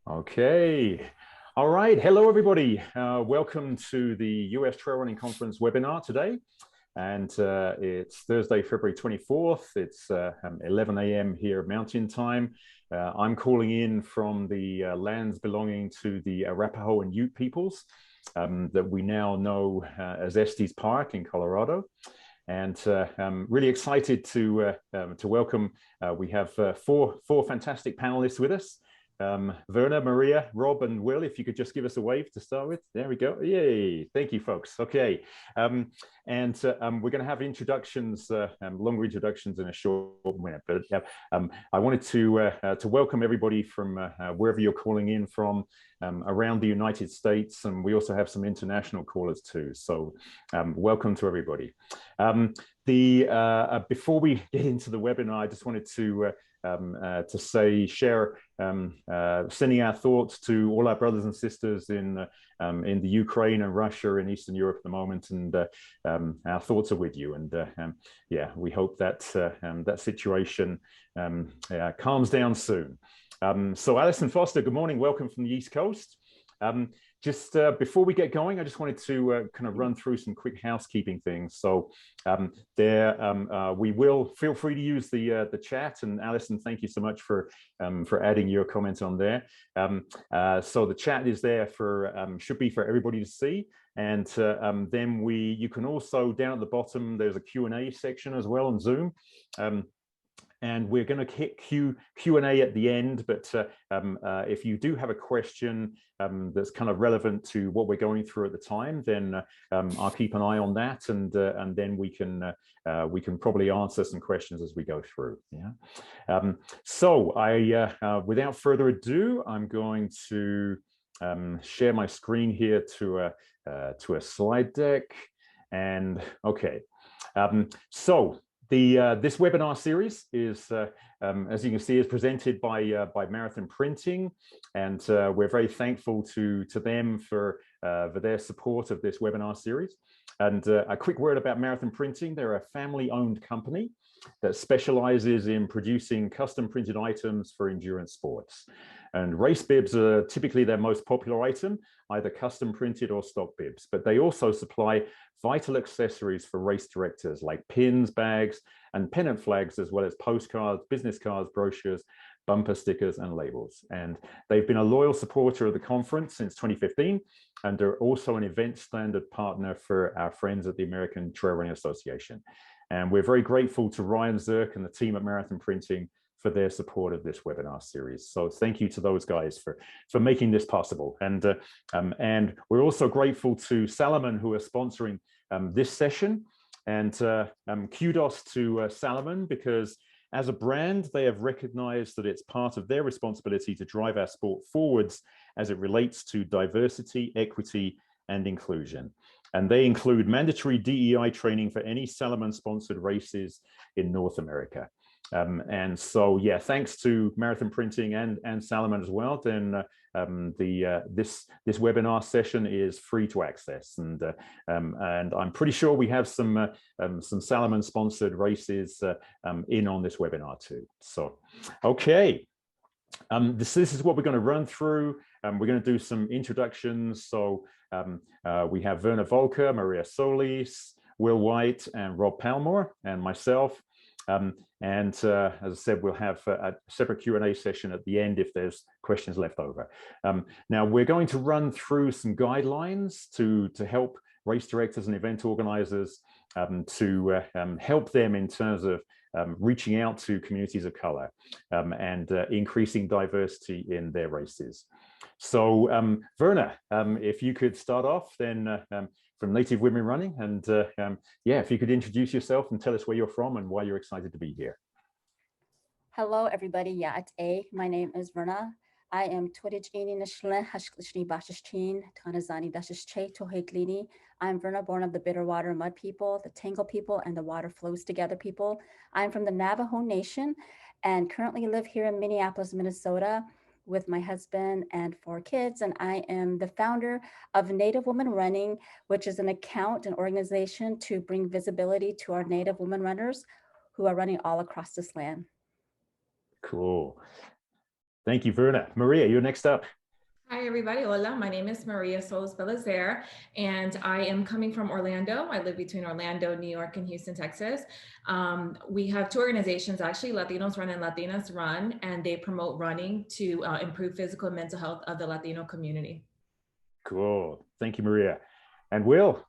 Okay. All right. Hello, everybody. Welcome to the US Trail Running Conference webinar today. And it's Thursday, February 24th. It's 11 a.m. here Mountain Time. I'm calling in from the lands belonging to the Arapaho and Ute peoples that we now know as Estes Park in Colorado. And I'm really excited to welcome, we have four fantastic panelists with us. Verna, Maria, Rob, and Will, if you could just give us a wave to start with. There we go. Yay. Thank you, folks. Okay. We're going to have introductions, longer introductions in a short minute. But I wanted to welcome everybody from wherever you're calling in from around the United States. And we also have some international callers too. So welcome to everybody. Before we get into the webinar, I just wanted to share, sending our thoughts to all our brothers and sisters in the Ukraine and Russia and Eastern Europe at the moment, and our thoughts are with you. And yeah, we hope that that situation calms down soon. So Alison Foster, good morning. Welcome from the East Coast. Just before we get going, I just wanted to kind of run through some quick housekeeping things. So we will feel free to use the chat, and Alison, thank you so much for adding your comments on there. So the chat is there for should be for everybody to see, and then you can also down at the bottom there's a Q&A section as well on Zoom. And we're going to hit Q&A at the end, but if you do have a question that's kind of relevant to what we're going through at the time, then I'll keep an eye on that, and then we can probably answer some questions as we go through. Yeah. So without further ado, I'm going to share my screen here to a slide deck, and okay. This webinar series is, as you can see, is presented by Marathon Printing, and we're very thankful to them for their support of this webinar series. And a quick word about Marathon Printing: they're a family-owned company that specializes in producing custom-printed items for endurance sports. And race bibs are typically their most popular item, either custom printed or stock bibs, but they also supply vital accessories for race directors like pins, bags, and pennant flags, as well as postcards, business cards, brochures, bumper stickers, and labels. And they've been a loyal supporter of the conference since 2015, and they're also an event standard partner for our friends at the American Trail Running Association. And we're very grateful to Ryan Zirk and the team at Marathon Printing for their support of this webinar series. So thank you to those guys for making this possible. And we're also grateful to Salomon, who are sponsoring this session. And kudos to Salomon, because as a brand, they have recognized that it's part of their responsibility to drive our sport forwards as it relates to diversity, equity, and inclusion. And they include mandatory DEI training for any Salomon-sponsored races in North America. And so, yeah, thanks to Marathon Printing and Salomon as well. Then this webinar session is free to access, and I'm pretty sure we have some Salomon-sponsored races in on this webinar too. So, okay. This is what we're going to run through. We're going to do some introductions. So we have Verna Volker, Maria Solis, Will White, and Rob Palmore, and myself. As I said, we'll have a separate Q&A session at the end if there's questions left over. Now, we're going to run through some guidelines to help race directors and event organizers to help them in terms of reaching out to communities of color and increasing diversity in their races. So Verna, if you could start off then from Native Women Running, and yeah, if you could introduce yourself and tell us where you're from and why you're excited to be here. Hello, everybody. Yeah, it's my name is Verna. I am I'm Verna, born of the Bitterwater Mud people, the Tangle people, and the Water Flows Together people. I'm from the Navajo Nation and currently live here in Minneapolis, Minnesota, with my husband and 4 kids, and I am the founder of Native Women Running, which is an account and organization to bring visibility to our Native women runners who are running all across this land. Cool. Thank you, Verna. Maria, you're next up. Hi, everybody. Hola, my name is Maria Solis, and I am coming from Orlando. I live between Orlando, New York, and Houston, Texas. We have two organizations, actually, Latinos Run and Latinas Run, and they promote running to improve physical and mental health of the Latino community. Cool. Thank you, Maria. And Will?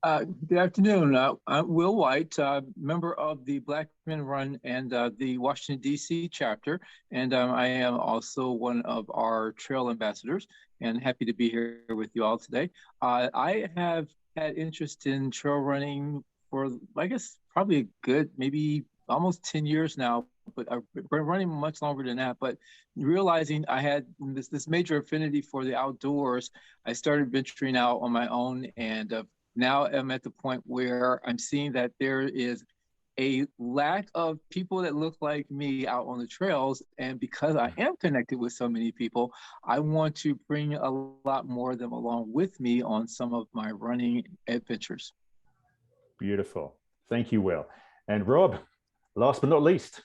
Good afternoon. I'm Will White, member of the Black Men Run and the Washington, D.C. chapter. And I am also one of our trail ambassadors and happy to be here with you all today. I have had interest in trail running for, I guess, probably a good, maybe almost 10 years now, but I've been running much longer than that. But realizing I had this major affinity for the outdoors, I started venturing out on my own, and now I'm at the point where I'm seeing that there is a lack of people that look like me out on the trails. And because I am connected with so many people, I want to bring a lot more of them along with me on some of my running adventures. Beautiful. Thank you, Will. And Rob, last but not least.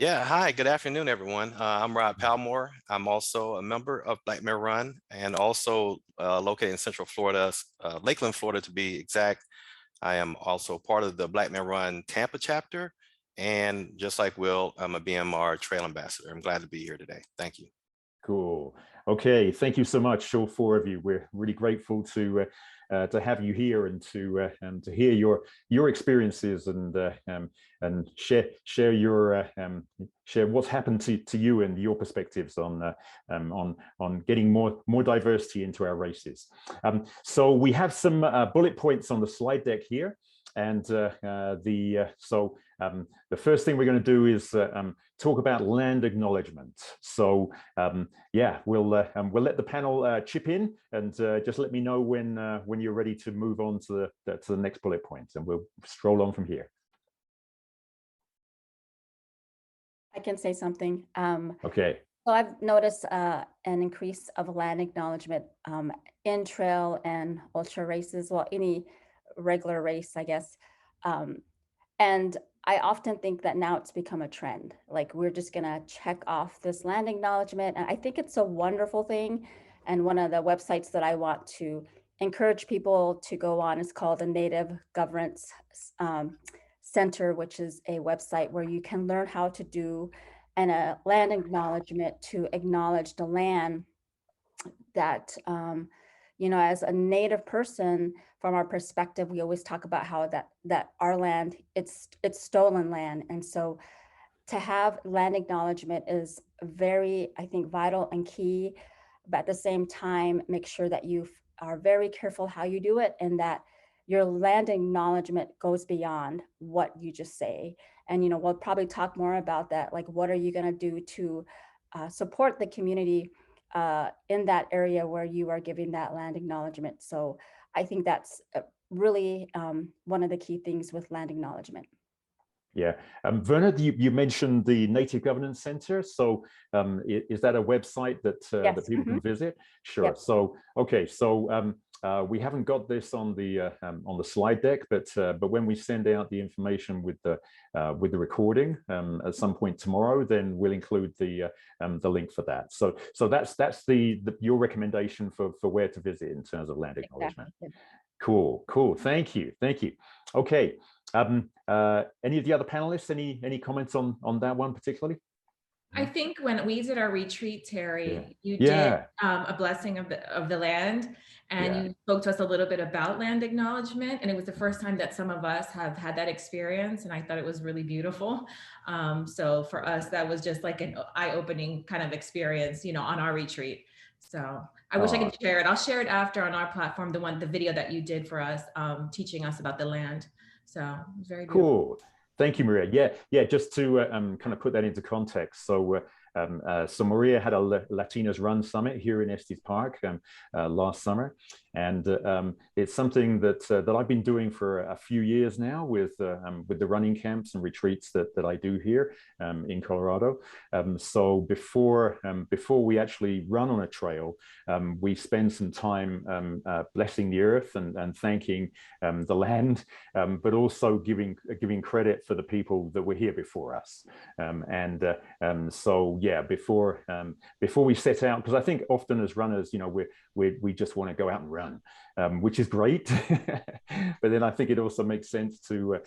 Yeah, hi, good afternoon, everyone. I'm Rob Palmore. I'm also a member of Black Men Run and also located in Central Florida, Lakeland, Florida to be exact. I am also part of the Black Men Run Tampa chapter. And just like Will, I'm a BMR Trail Ambassador. I'm glad to be here today. Thank you. Cool. Okay, thank you so much, all four of you. We're really grateful to have you here and to hear your experiences and share your share what's happened to you and your perspectives on getting more diversity into our races. So we have some bullet points on the slide deck here, and the first thing we're going to do is talk about land acknowledgement. So yeah, we'll let the panel chip in and just let me know when you're ready to move on to the next bullet point, and we'll stroll on from here. I can say something. Okay. So I've noticed an increase of land acknowledgement in trail and ultra races, well, any regular race, I guess. And I often think that now it's become a trend. Like, we're just gonna check off this land acknowledgement. And I think it's a wonderful thing. And one of the websites that I want to encourage people to go on is called the Native Governance Center, which is a website where you can learn how to do a land acknowledgement to acknowledge the land that, you know, as a Native person, from our perspective, we always talk about how that our land, it's stolen land. And so to have land acknowledgement is very, I think, vital and key, but at the same time, make sure that you are very careful how you do it, and that your land acknowledgement goes beyond what you just say. And, you know, we'll probably talk more about that. Like, what are you going to do to support the community in that area where you are giving that land acknowledgement? So I think that's really one of the key things with land acknowledgement. Yeah, Verna, you mentioned the Native Governance Center. So is that a website that Yes. that people can visit? Sure. Yep. So okay, so we haven't got this on the slide deck, but when we send out the information with the recording at some point tomorrow, then we'll include the link for that. So that's your recommendation for where to visit in terms of land acknowledgement. Exactly. Cool. Thank you. Okay. Any of the other panelists, any comments on that one particularly? I think when we did our retreat, Terry, you Yeah. did a blessing of the land, and you spoke to us a little bit about land acknowledgement. And it was the first time that some of us have had that experience, and I thought it was really beautiful. So for us, that was just like an eye-opening kind of experience, you know, on our retreat. So I wish I could share it. I'll share it after on our platform, the video that you did for us, teaching us about the land. So it was very beautiful. Cool. Thank you, Maria. Yeah. Just to kind of put that into context. So Maria had a Latinas Run Summit here in Estes Park last summer, and it's something that I've been doing for a few years now with the running camps and retreats that I do here in Colorado. So before we actually run on a trail, we spend some time blessing the earth and thanking the land, but also giving credit for the people that were here before us. So yeah, before we set out, because I think often as runners, you know, we just want to go out and run, which is great, but then I think it also makes sense to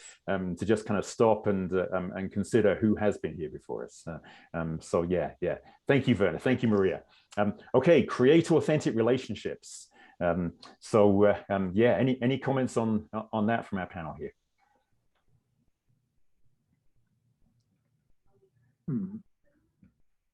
just kind of stop and consider who has been here before us. So yeah, thank you, Verna. Thank you, Maria. Okay, create authentic relationships. Yeah, any comments on that from our panel here?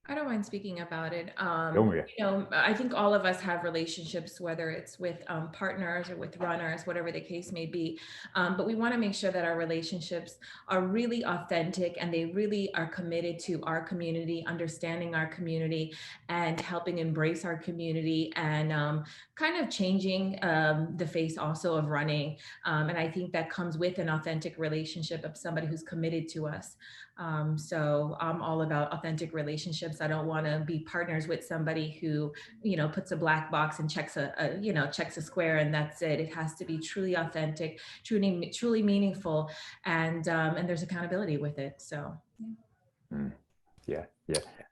I don't mind speaking about it. Maria. You know, I think all of us have relationships, whether it's with partners or with runners, whatever the case may be. But we want to make sure that our relationships are really authentic and they really are committed to our community, understanding our community, and helping embrace our community, and kind of changing the face also of running. And I think that comes with an authentic relationship of somebody who's committed to us. So I'm all about authentic relationships. I don't want to be partners with somebody who, you know, puts a black box and checks checks a square and that's it. It has to be truly authentic, truly meaningful, and there's accountability with it. So Yeah.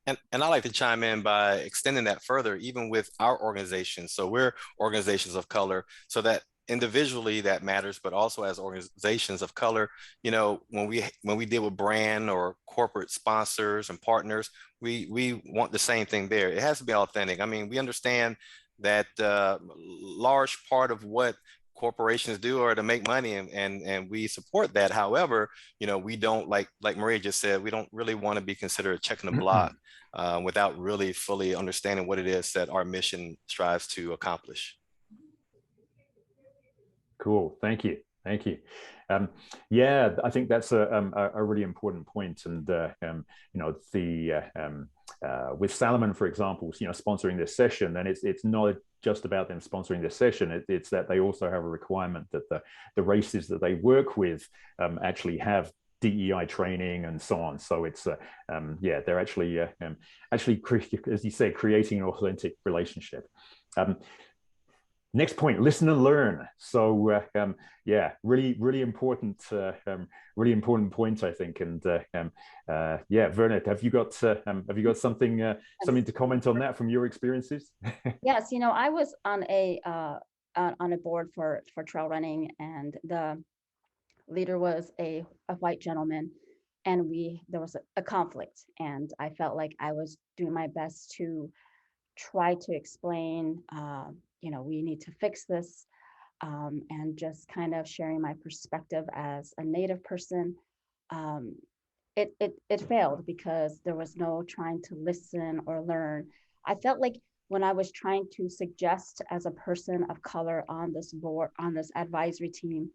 And I like to chime in by extending that further, even with our organization. So we're organizations of color, so that individually that matters, but also as organizations of color, you know, when we deal with brand or corporate sponsors and partners, we want the same thing there. It has to be authentic. I mean, we understand that large part of what corporations do are to make money, and we support that. However, you know, we don't, like Maria just said, we don't really want to be considered checking the block without really fully understanding what it is that our mission strives to accomplish. Cool. Thank you. Yeah, I think that's a really important point. And you know, with Salomon, for example, you know, sponsoring this session, then it's not just about them sponsoring this session. It's that they also have a requirement that the races that they work with actually have DEI training and so on. So it's yeah, they're actually as you say, creating an authentic relationship. Next point, listen and learn. So yeah, really important point, I think. And yeah, Verna, have you got something to comment on that from your experiences? Yes, you know, I was on a board for trail running, and the leader was a white gentleman, and there was a conflict, and I felt like I was doing my best to try to explain, you know, we need to fix this, and just kind of sharing my perspective as a Native person. It failed because there was no trying to listen or learn. I felt like when I was trying to suggest as a person of color on this board, on this advisory team,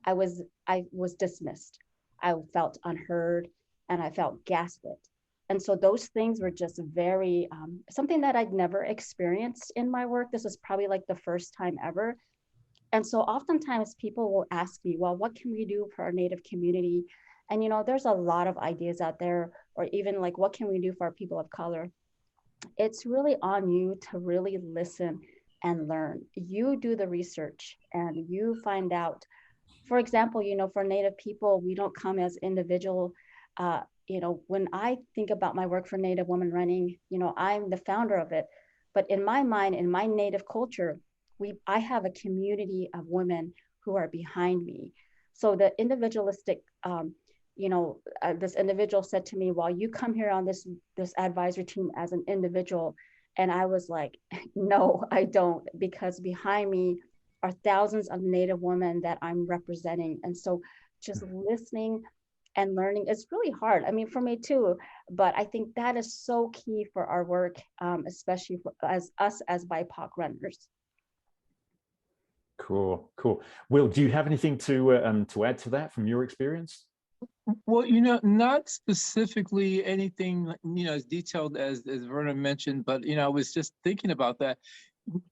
I was dismissed. I felt unheard, and I felt gaslit. And so those things were just very, something that I'd never experienced in my work. This was probably like the first time ever. And so oftentimes people will ask me, well, what can we do for our Native community? And, you know, there's a lot of ideas out there, or even like, what can we do for our people of color? It's really on you to really listen and learn. You do the research and you find out. For example, you know, for Native people, we don't come as individual. You know, when I think about my work for Native Women Running, you know, I'm the founder of it. But in my mind, in my Native culture, I have a community of women who are behind me. So the individualistic, you know, this individual said to me, well, you come here on this advisory team as an individual. And I was like, no, I don't, because behind me are thousands of Native women that I'm representing. And so just listening and learning is really hard. I mean, for me too, but I think that is so key for our work, especially for us as BIPOC runners. Cool. Will, do you have anything to add to that from your experience? Well, you know, not specifically anything, you know, as detailed as Verna mentioned, but, you know, I was just thinking about that.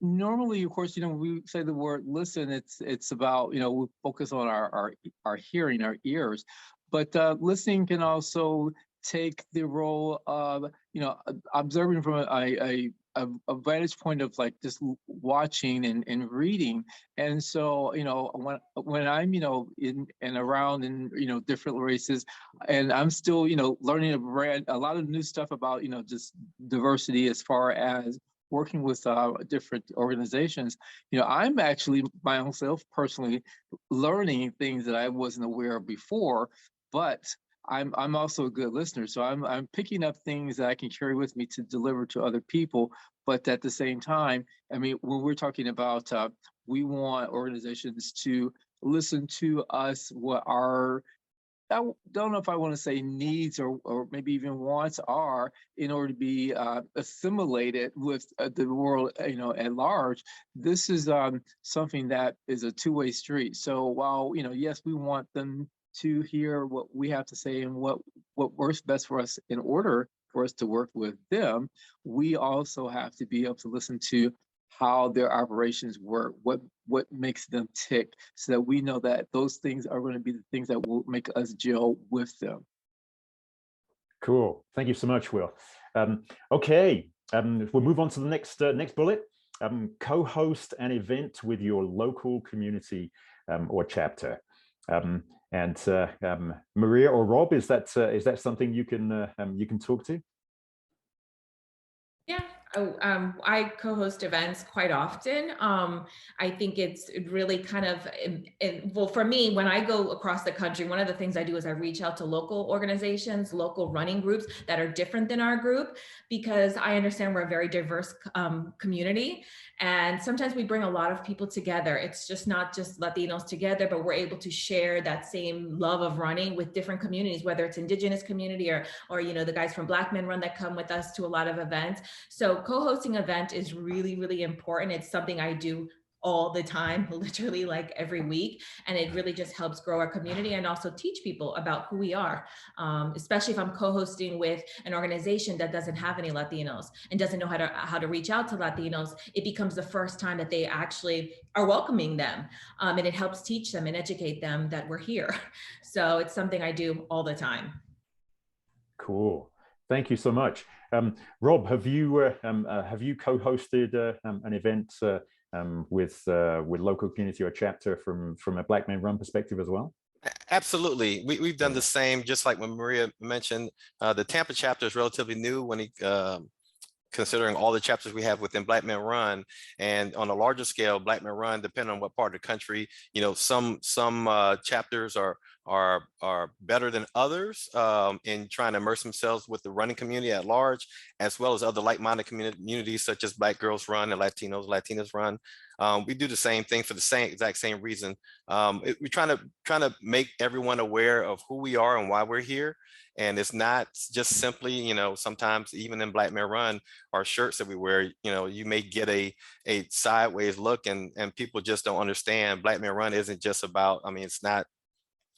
Normally, of course, you know, we say the word listen, it's about, you know, we focus on our hearing, our ears, but listening can also take the role of, you know, observing from a a vantage point of like just watching and reading. And so, when I'm, in and around in, different races, and I'm still, learning a lot of new stuff about, just diversity as far as working with different organizations, I'm actually myself personally learning things that I wasn't aware of before, but I'm also a good listener. So I'm picking up things that I can carry with me to deliver to other people. But at the same time, I mean, when we're talking about, we want organizations to listen to us, what our, I don't know if I want to say needs or maybe even wants are, in order to be assimilated with the world, at large. This is something that is a two-way street. So while, yes, we want them to hear what we have to say and what works best for us in order for us to work with them, we also have to be able to listen to how their operations work, what makes them tick, so that we know that those things are going to be the things that will make us gel with them. Cool. Thank you so much, Will. Okay, we'll move on to the next bullet. Co-host an event with your local community or chapter. And Maria or Rob, is that something you can talk to? Yeah, I co-host events quite often. I think it's really kind of, well, for me, when I go across the country, one of the things I do is I reach out to local organizations, local running groups that are different than our group, because I understand we're a very diverse community. And sometimes we bring a lot of people together. It's just not just Latinos together, but we're able to share that same love of running with different communities, whether it's Indigenous community or the guys from Black Men Run that come with us to a lot of events. So co-hosting event is really, really important. It's something I do all the time, literally like every week. And it really just helps grow our community and also teach people about who we are, especially if I'm co-hosting with an organization that doesn't have any Latinos and doesn't know how to reach out to Latinos. It becomes the first time that they actually are welcoming them. And it helps teach them and educate them that we're here. So it's something I do all the time. Cool. Thank you so much. Rob, have you co-hosted an event with local community or chapter from a Black Men Run perspective as well? Absolutely. We've done the same, just like when Maria mentioned. The Tampa chapter is relatively new when considering all the chapters we have within Black Men Run. And on a larger scale, Black Men Run, depending on what part of the country, some chapters are better than others in trying to immerse themselves with the running community at large, as well as other like-minded communities such as Black Girls Run and Latinas Run. We do the same thing for the exact same reason. We're trying to make everyone aware of who we are and why we're here. And it's not just simply, sometimes even in Black Men Run, our shirts that we wear, you may get a sideways look and people just don't understand. Black Men Run isn't just about, it's not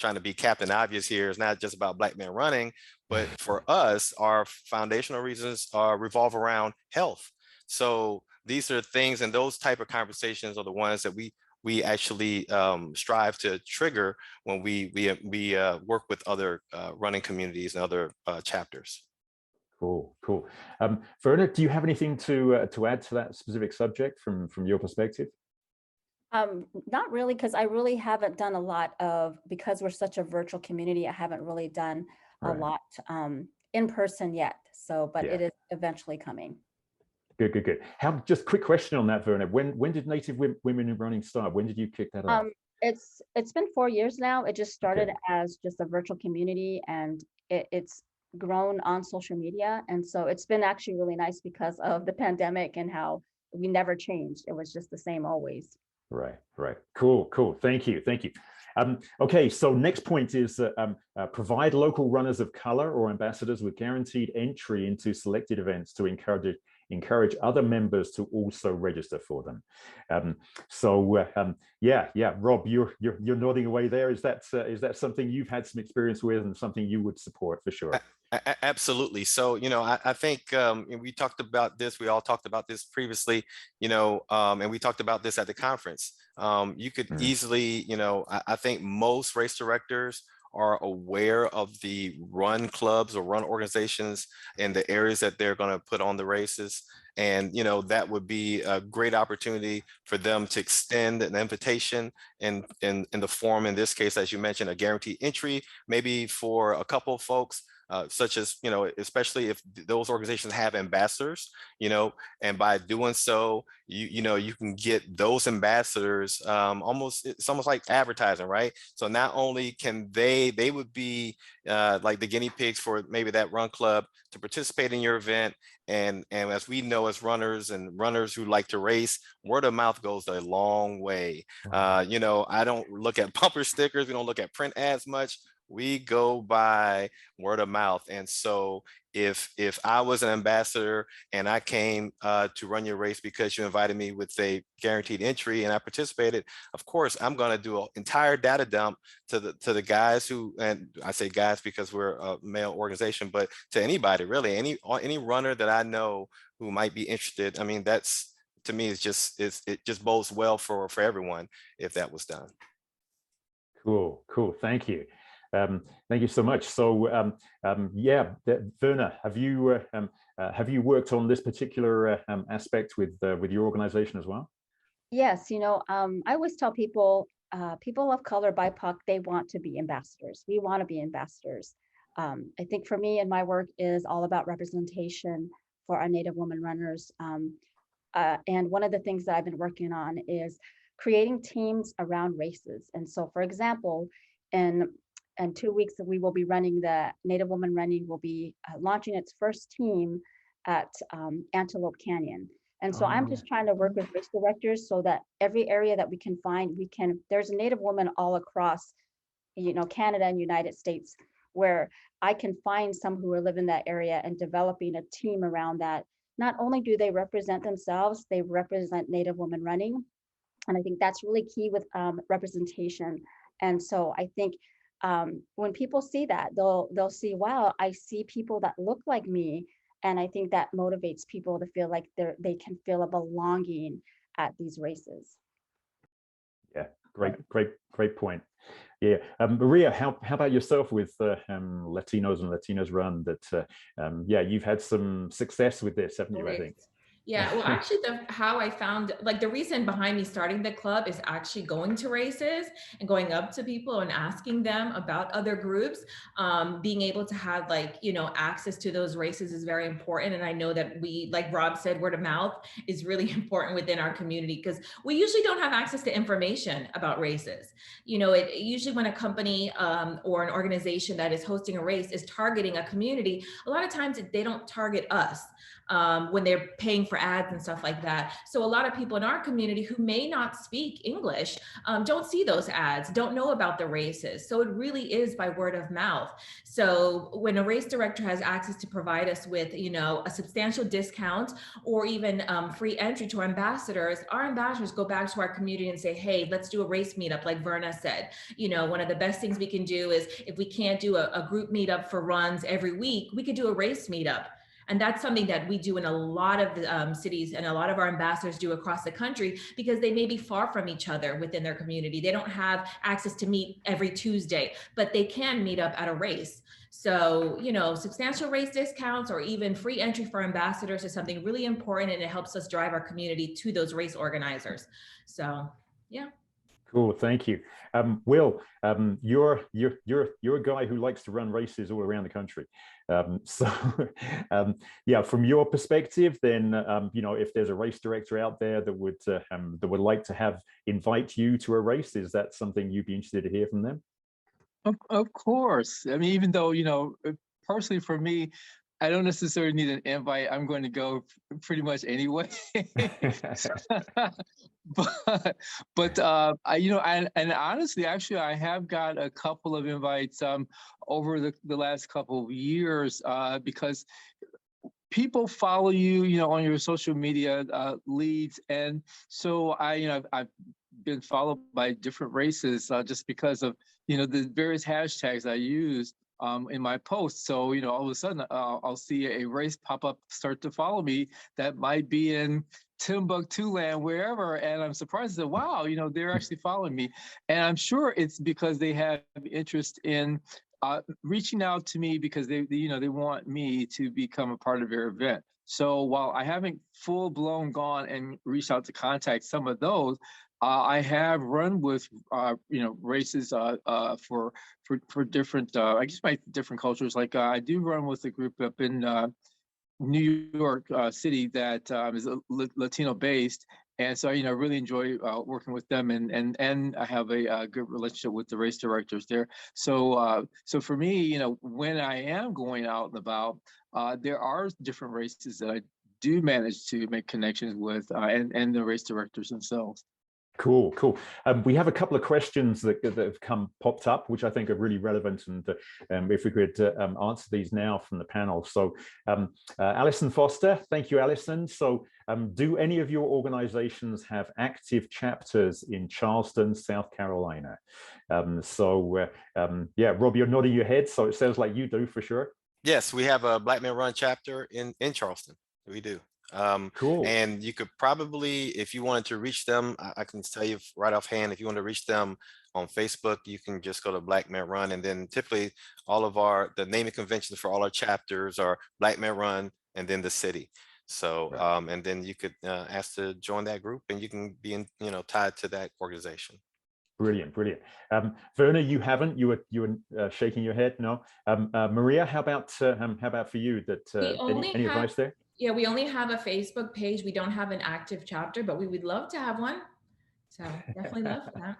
trying to be Captain Obvious here. It's not just about Black men running, but for us, our foundational reasons revolve around health. So these are things, and those type of conversations are the ones that we actually strive to trigger when we work with other running communities and other chapters. Cool. Verna, do you have anything to add to that specific subject from your perspective? Not really, because I really haven't done a lot of, because we're such a virtual community, I haven't really done a lot in person yet. So, but it is eventually coming. Good. Just quick question on that, Verna. When did Native Women in Running start? When did you kick that off? It's been 4 years now. It just started as just a virtual community, and it's grown on social media. And so it's been actually really nice because of the pandemic and how we never changed. It was just the same always. Right. Cool. Thank you. Okay, so next point is provide local runners of color or ambassadors with guaranteed entry into selected events to encourage other members to also register for them. Rob, you're nodding away there. Is that something you've had some experience with and something you would support for sure? Absolutely. So, I think we talked about this. We all talked about this previously, and we talked about this at the conference. You could easily, I think most race directors are aware of the run clubs or run organizations in the areas that they're going to put on the races. And, you know, that would be a great opportunity for them to extend an invitation in the form, in this case, as you mentioned, a guaranteed entry, maybe for a couple of folks, such as, you know, especially if those organizations have ambassadors, you know, and by doing so, you know, you can get those ambassadors it's almost like advertising, right? So not only can they would be like the guinea pigs for maybe that run club to participate in your event. And as we know, as runners and runners who like to race, word of mouth goes a long way. You know, I don't look at bumper stickers. We don't look at print ads much. We go by word of mouth. And so if I was an ambassador and I came to run your race because you invited me with a guaranteed entry and I participated, of course, I'm going to do an entire data dump to the guys who, and I say guys because we're a male organization, but to anybody really, any runner that I know who might be interested. I mean, that's, to me, it just bodes well for everyone if that was done. Cool. Thank you. Thank you so much. So yeah, Verna, have you worked on this particular aspect with your organization as well? Yes, you know, I always tell people, people of color, BIPOC, they want to be ambassadors. We want to be ambassadors. I think for me and my work is all about representation for our Native women runners. And one of the things that I've been working on is creating teams around races. And so, for example, in 2 weeks, we will be running the Native Woman Running will be launching its first team at Antelope Canyon. And so I'm just trying to work with race directors so that every area that we can find, there's a Native woman all across, you know, Canada and United States, where I can find some who live in that area and developing a team around that. Not only do they represent themselves, they represent Native Women Running. And I think that's really key with representation. And so I think when people see that, they'll see, wow, I see people that look like me. And I think that motivates people to feel like they can feel a belonging at these races. Yeah, great point. Yeah, Maria, how about yourself with Latinos and Latinas Run? That yeah, you've had some success with this, haven't you? I think. Yeah, well, actually, how I found, like, the reason behind me starting the club is actually going to races and going up to people and asking them about other groups. Being able to have, like, you know, access to those races is very important. And I know that we, like Rob said, word of mouth is really important within our community because we usually don't have access to information about races. You know, usually when a company or an organization that is hosting a race is targeting a community, a lot of times they don't target us. When they're paying for ads and stuff like that. So a lot of people in our community who may not speak English don't see those ads, don't know about the races. So it really is by word of mouth. So when a race director has access to provide us with, you know, a substantial discount or even free entry to our ambassadors go back to our community and say, hey, let's do a race meetup, like Verna said. You know, one of the best things we can do is if we can't do a group meetup for runs every week, we could do a race meetup. And that's something that we do in a lot of cities and a lot of our ambassadors do across the country because they may be far from each other within their community. They don't have access to meet every Tuesday, but they can meet up at a race. So, you know, substantial race discounts or even free entry for ambassadors is something really important, and it helps us drive our community to those race organizers. So, yeah. Cool, thank you. Will, you're a guy who likes to run races all around the country. So yeah, from your perspective, then you know, if there's a race director out there that would like to invite you to a race, is that something you'd be interested to hear from them? Of course. I mean, even though, you know, personally for me, I don't necessarily need an invite. I'm going to go pretty much anyway. but you know, and honestly, actually, I have got a couple of invites over the last couple of years because people follow you, you know, on your social media leads, and so I've been followed by different races just because of, you know, the various hashtags I use. in my posts. So, you know, all of a sudden I'll see a race pop up, start to follow me that might be in Timbuktu land, wherever. And I'm surprised that, wow, you know, they're actually following me. And I'm sure it's because they have interest in reaching out to me because they, you know, they want me to become a part of their event. So while I haven't full blown gone and reached out to contact some of those, I have run with you know, races for different I guess my different cultures. Like I do run with a group up in New York City that is Latino based, and so you know, really enjoy working with them, and I have a good relationship with the race directors there. So so for me, you know, when I am going out and about, there are different races that I do manage to make connections with, and the race directors themselves. Cool, cool. We have a couple of questions that have popped up, which I think are really relevant, and if we could answer these now from the panel. So Alison Foster, thank you, Alison. So do any of your organizations have active chapters in Charleston, South Carolina? Yeah, Rob, you're nodding your head, so it sounds like you do for sure. Yes, we have a Black Men Run chapter in Charleston. We do. Cool. And you could probably, if you wanted to reach them, I can tell you right offhand, if you want to reach them on Facebook, you can just go to Black Men Run, and then typically all of the naming conventions for all our chapters are Black Men Run and then the city. So right. And then you could ask to join that group, and you can be tied to that organization. Brilliant, brilliant. Verna, you haven't. You were shaking your head. No. Maria, how about for you? Any advice there? Yeah, we only have a Facebook page. We don't have an active chapter, but we would love to have one. So definitely love that.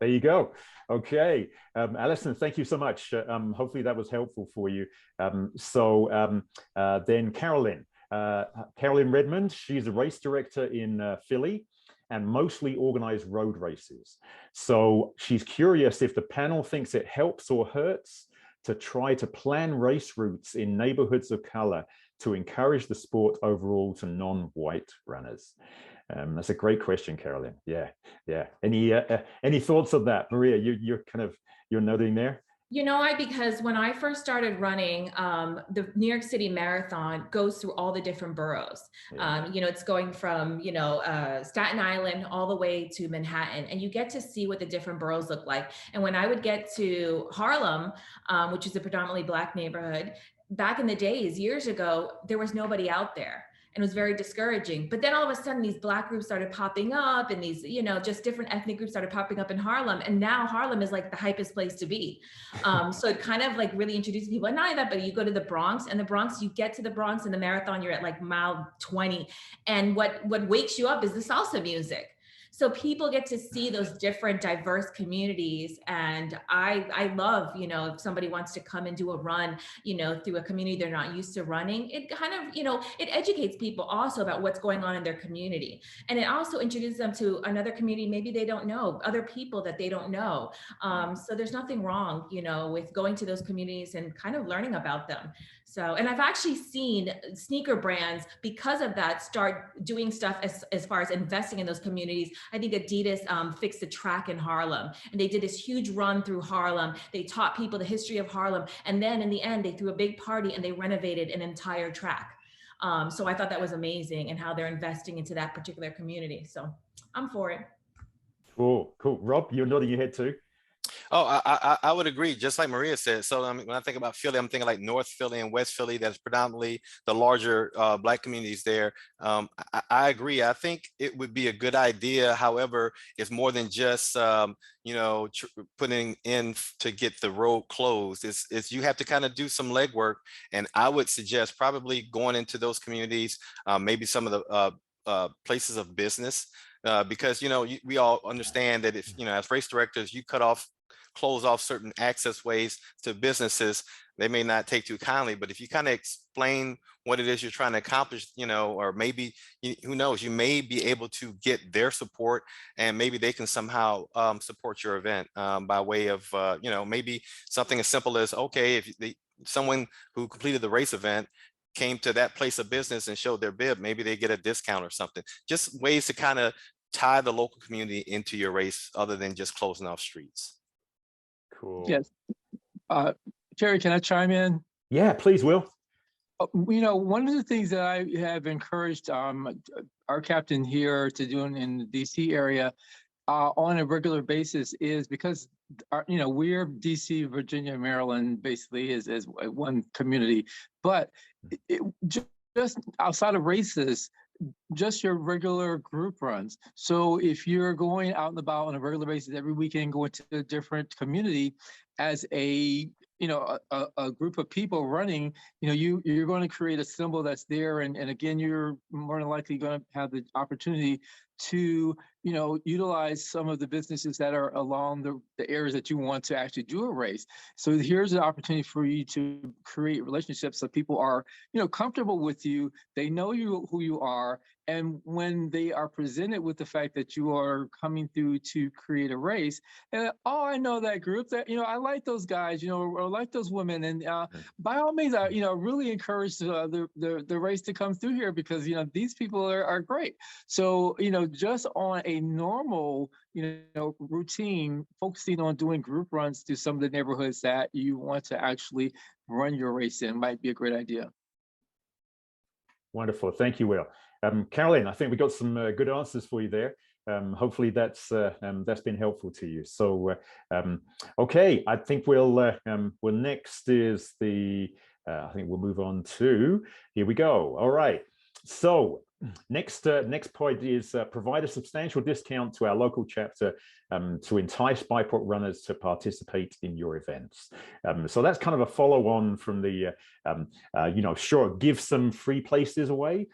There you go. Okay, Alison, thank you so much. Hopefully that was helpful for you. Then Carolyn Redmond, she's a race director in Philly and mostly organized road races. So she's curious if the panel thinks it helps or hurts to try to plan race routes in neighborhoods of color to encourage the sport overall to non-white runners. That's a great question, Carolyn. Yeah. Any thoughts on that, Maria? You're nodding there. You know, because when I first started running, the New York City Marathon goes through all the different boroughs. Yeah. It's going from, Staten Island all the way to Manhattan, and you get to see what the different boroughs look like. And when I would get to Harlem, which is a predominantly Black neighborhood, back in the days, years ago, there was nobody out there. And it was very discouraging. But then all of a sudden, these Black groups started popping up, and these, just different ethnic groups started popping up in Harlem. And now Harlem is like the hypest place to be. So it kind of like really introduces people. And not only that, but you go to the Bronx, and the Bronx, you get to the Bronx in the marathon, you're at like mile 20. And what wakes you up is the salsa music. So people get to see those different diverse communities. And I love, if somebody wants to come and do a run, through a community they're not used to running, it kind of, it educates people also about what's going on in their community. And it also introduces them to another community maybe they don't know, other people that they don't know. So there's nothing wrong, with going to those communities and kind of learning about them. So, and I've actually seen sneaker brands, because of that, start doing stuff as far as investing in those communities. I think Adidas fixed the track in Harlem, and they did this huge run through Harlem. They taught people the history of Harlem. And then in the end, they threw a big party and they renovated an entire track. So I thought that was amazing, and how they're investing into that particular community. So I'm for it. Cool. Rob, you're nodding your head too. Oh, I would agree, just like Maria said. So when I think about Philly, I'm thinking like North Philly and West Philly. That's predominantly the larger Black communities there. I agree. I think it would be a good idea. However, it's more than just putting in to get the road closed. It's you have to kind of do some legwork, and I would suggest probably going into those communities, maybe some of the places of business. Because we all understand that if as race directors, you close off certain access ways to businesses, they may not take too kindly. But if you kind of explain what it is you're trying to accomplish, or maybe who knows, you may be able to get their support, and maybe they can somehow support your event by way of maybe something as simple as, okay, if someone who completed the race event came to that place of business and showed their bib, maybe they get a discount or something. Just ways to kind of tie the local community into your race, other than just closing off streets. Cool. Yes. Terry, can I chime in? Yeah, please, Will. You know, one of the things that I have encouraged our captain here to do in the DC area on a regular basis is because you know, we're DC, Virginia, Maryland basically is one community, but just outside of races, just your regular group runs. So if you're going out and about on a regular basis every weekend, going to a different community as a a group of people running, you know, you're going to create a symbol that's there, and again, you're more than likely going to have the opportunity to utilize some of the businesses that are along the areas that you want to actually do a race. So here's an opportunity for you to create relationships so people are comfortable with you. They know who you are, and when they are presented with the fact that you are coming through to create a race, and I know that group, that I like those guys, or like those women, and by all means, I really encourage the race to come through here, because these people are great. So just on a normal routine, focusing on doing group runs to some of the neighborhoods that you want to actually run your race in might be a great idea. Wonderful, thank you, Will. Carolyn, I think we got some good answers for you there. Hopefully that's been helpful to you. So okay, I think we'll next is the I think we'll move on to, here we go. All right, so next point is provide a substantial discount to our local chapter to entice BIPOC runners to participate in your events. So that's kind of a follow-on from the sure, give some free places away.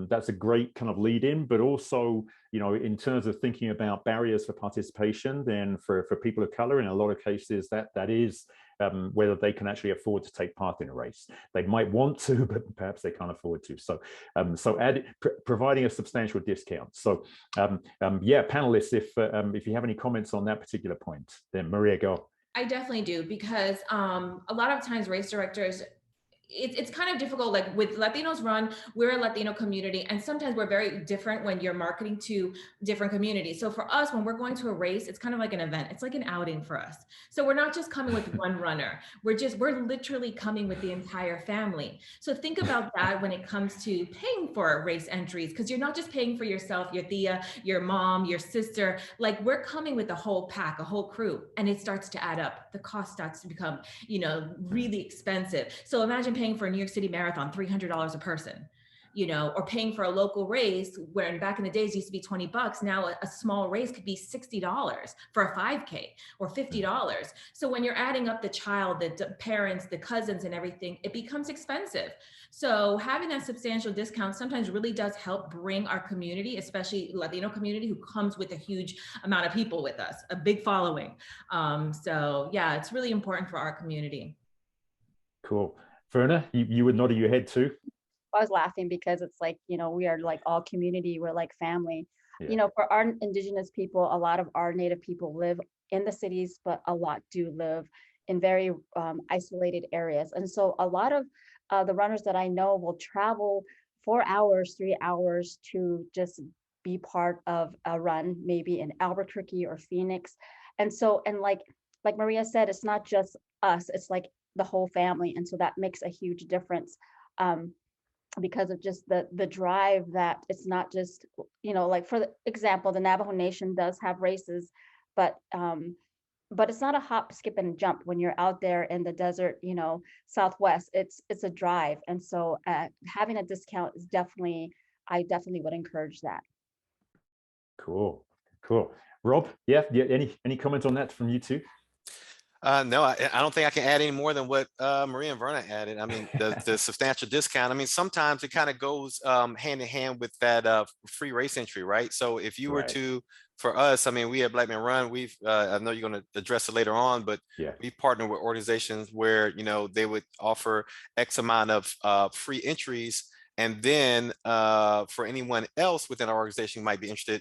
That's a great kind of lead in, but also, in terms of thinking about barriers for participation, then for people of color, in a lot of cases, that is whether they can actually afford to take part in a race. They might want to, but perhaps they can't afford to. So, providing a substantial discount. So, yeah, panelists, if you have any comments on that particular point, then Maria, go. I definitely do, because a lot of times race directors, it's kind of difficult. Like with Latinos Run, we're a Latino community, and sometimes we're very different when you're marketing to different communities. So for us, when we're going to a race, it's kind of like an event. It's like an outing for us. So we're not just coming with one runner. We're literally coming with the entire family. So think about that when it comes to paying for race entries, because you're not just paying for yourself, your tia, your mom, your sister. Like, we're coming with a whole pack, a whole crew, and it starts to add up. The cost starts to become, really expensive. So imagine paying for a New York City Marathon, $300 a person, or paying for a local race where back in the days it used to be $20. Now a small race could be $60 for a 5K or $50. So when you're adding up the child, the parents, the cousins and everything, it becomes expensive. So having that substantial discount sometimes really does help bring our community, especially Latino community, who comes with a huge amount of people with us, a big following. So yeah, it's really important for our community. Cool. Verna, you were nodding your head too. I was laughing because it's like, we are like all community, we're like family. Yeah. For our indigenous people, a lot of our native people live in the cities, but a lot do live in very isolated areas. And so a lot of the runners that I know will travel 4 hours, 3 hours to just be part of a run, maybe in Albuquerque or Phoenix. And so, and like Maria said, it's not just us, it's like the whole family. And so that makes a huge difference because of just the drive, that it's not just, like for example, the Navajo Nation does have races, but it's not a hop, skip, and jump when you're out there in the desert, Southwest. It's a drive. And so having a discount is I definitely would encourage that. Cool. Rob, yeah, any comments on that from you too? No, I don't think I can add any more than what Maria and Verna added. I mean, the substantial discount, I mean, sometimes it kind of goes hand in hand with that free race entry, right? So if you were to, for us, I mean, we at Black Men Run, we've, I know you're going to address it later on, but we partner with organizations where, they would offer X amount of free entries. And then for anyone else within our organization who might be interested,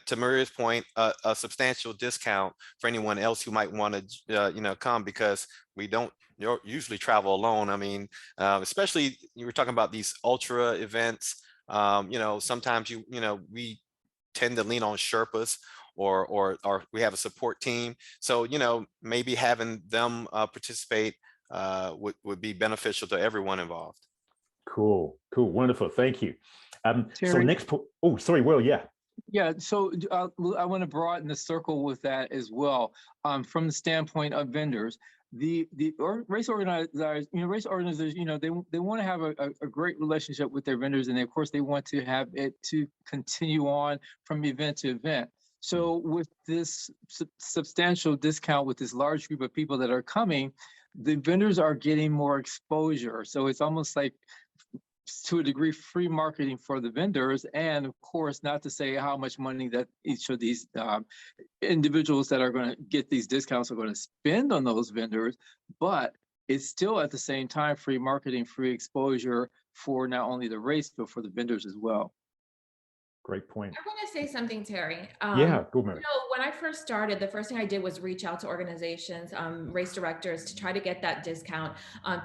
to Maria's point, a substantial discount for anyone else who might want to, come, because we don't usually travel alone. I mean, especially you were talking about these ultra events. Sometimes we tend to lean on Sherpas or we have a support team. So maybe having them participate would be beneficial to everyone involved. Cool, cool, wonderful, thank you. So Terry, next, oh, sorry, Will, yeah. yeah, so I want to broaden the circle with that as well. From the standpoint of vendors, race organizers, race organizers, they want to have a great relationship with their vendors, and of course they want to have it to continue on from event to event. So with this substantial discount with this large group of people that are coming, the vendors are getting more exposure. So it's almost like, to a degree, free marketing for the vendors, and of course, not to say how much money that each of these individuals that are going to get these discounts are going to spend on those vendors, but it's still at the same time free marketing, free exposure for not only the race, but for the vendors as well. Great point. I want to say something, Terry. Yeah, go, Mary. When I first started, the first thing I did was reach out to organizations, race directors, to try to get that discount,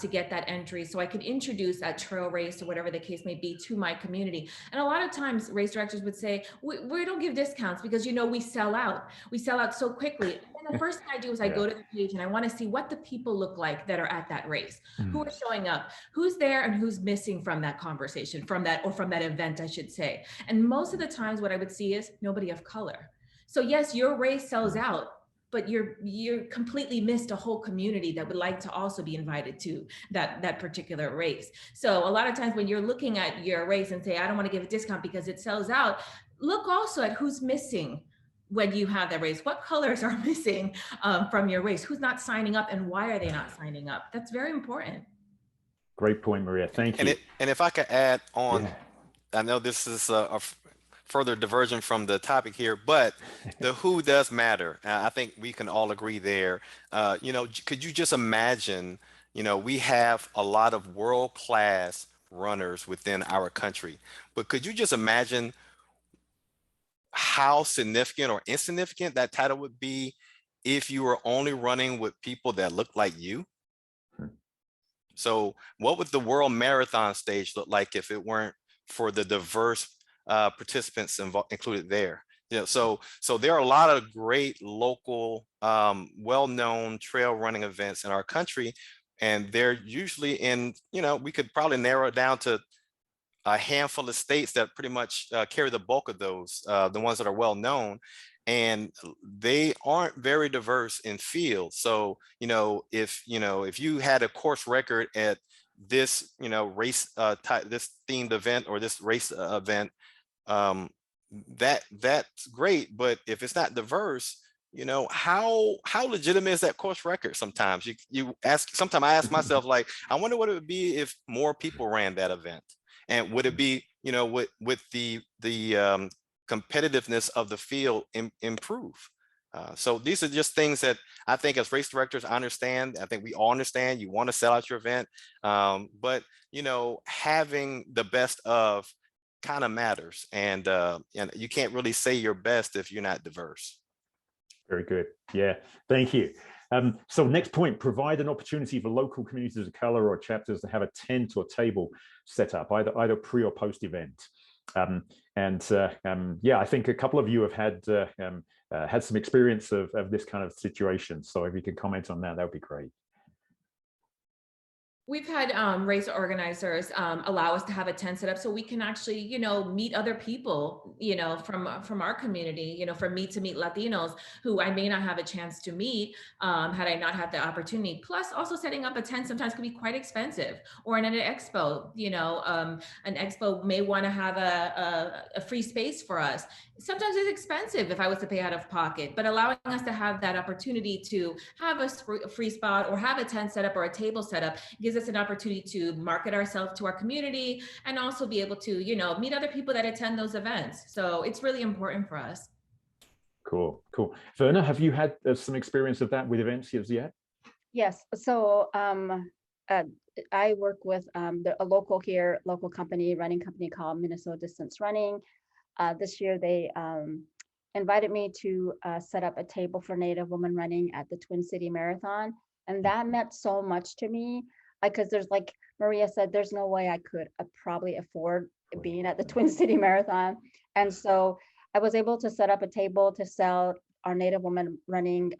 to get that entry, so I could introduce that trail race or whatever the case may be to my community. And a lot of times, race directors would say, "We don't give discounts because we sell out. We sell out so quickly." And the first thing I do is I go to the page and I want to see what the people look like that are at that race, who are showing up, who's there, and who's missing from that conversation, from that event, I should say. And most of the times, what I would see is nobody of color. So yes, your race sells out, but you're completely missed a whole community that would like to also be invited to that particular race. So a lot of times when you're looking at your race and say, I don't want to give a discount because it sells out, look also at who's missing when you have that race. What colors are missing from your race? Who's not signing up, and why are they not signing up? That's very important. Great point, Maria. Thank you. And if I could add on, I know this is a further diversion from the topic here, but the who does matter. I think we can all agree there. Could you just imagine, we have a lot of world-class runners within our country, but could you just imagine how significant or insignificant that title would be if you were only running with people that look like you? So what would the world marathon stage look like if it weren't for the diverse participants included there? So there are a lot of great local, well-known trail running events in our country, and they're usually in, we could probably narrow it down to a handful of states that pretty much carry the bulk of those, the ones that are well known, and they aren't very diverse in field. So, if you had a course record at this, race type, this themed event or this race event, that's great. But if it's not diverse, how legitimate is that course record? Sometimes sometimes I ask myself, like, I wonder what it would be if more people ran that event. And would it be, with the competitiveness of the field improve? So these are just things that I think as race directors, I understand. I think we all understand you want to sell out your event, but having the best of kind of matters, and you can't really say your best if you're not diverse. Very good. Yeah, thank you. So next point, provide an opportunity for local communities of color or chapters to have a tent or table set up, either pre or post event. Yeah, I think a couple of you have had some experience of this kind of situation. So if you could comment on that, that would be great. We've had race organizers allow us to have a tent set up so we can actually, meet other people, from our community, for me to meet Latinos who I may not have a chance to meet had I not had the opportunity. Plus, also setting up a tent sometimes can be quite expensive. Or in an expo, an expo may want to have a free space for us. Sometimes it's expensive if I was to pay out of pocket, but allowing us to have that opportunity to have a free spot or have a tent set up or a table set up gives us an opportunity to market ourselves to our community and also be able to, meet other people that attend those events. So it's really important for us. Cool. Verna, have you had some experience of that with events as yet? Yes. So I work with a local running company called Minnesota Distance Running. This year they invited me to set up a table for Native women running at the Twin City Marathon. And that meant so much to me because there's, like Maria said, there's no way I could probably afford being at the Twin City Marathon. And so I was able to set up a table to sell our Native women running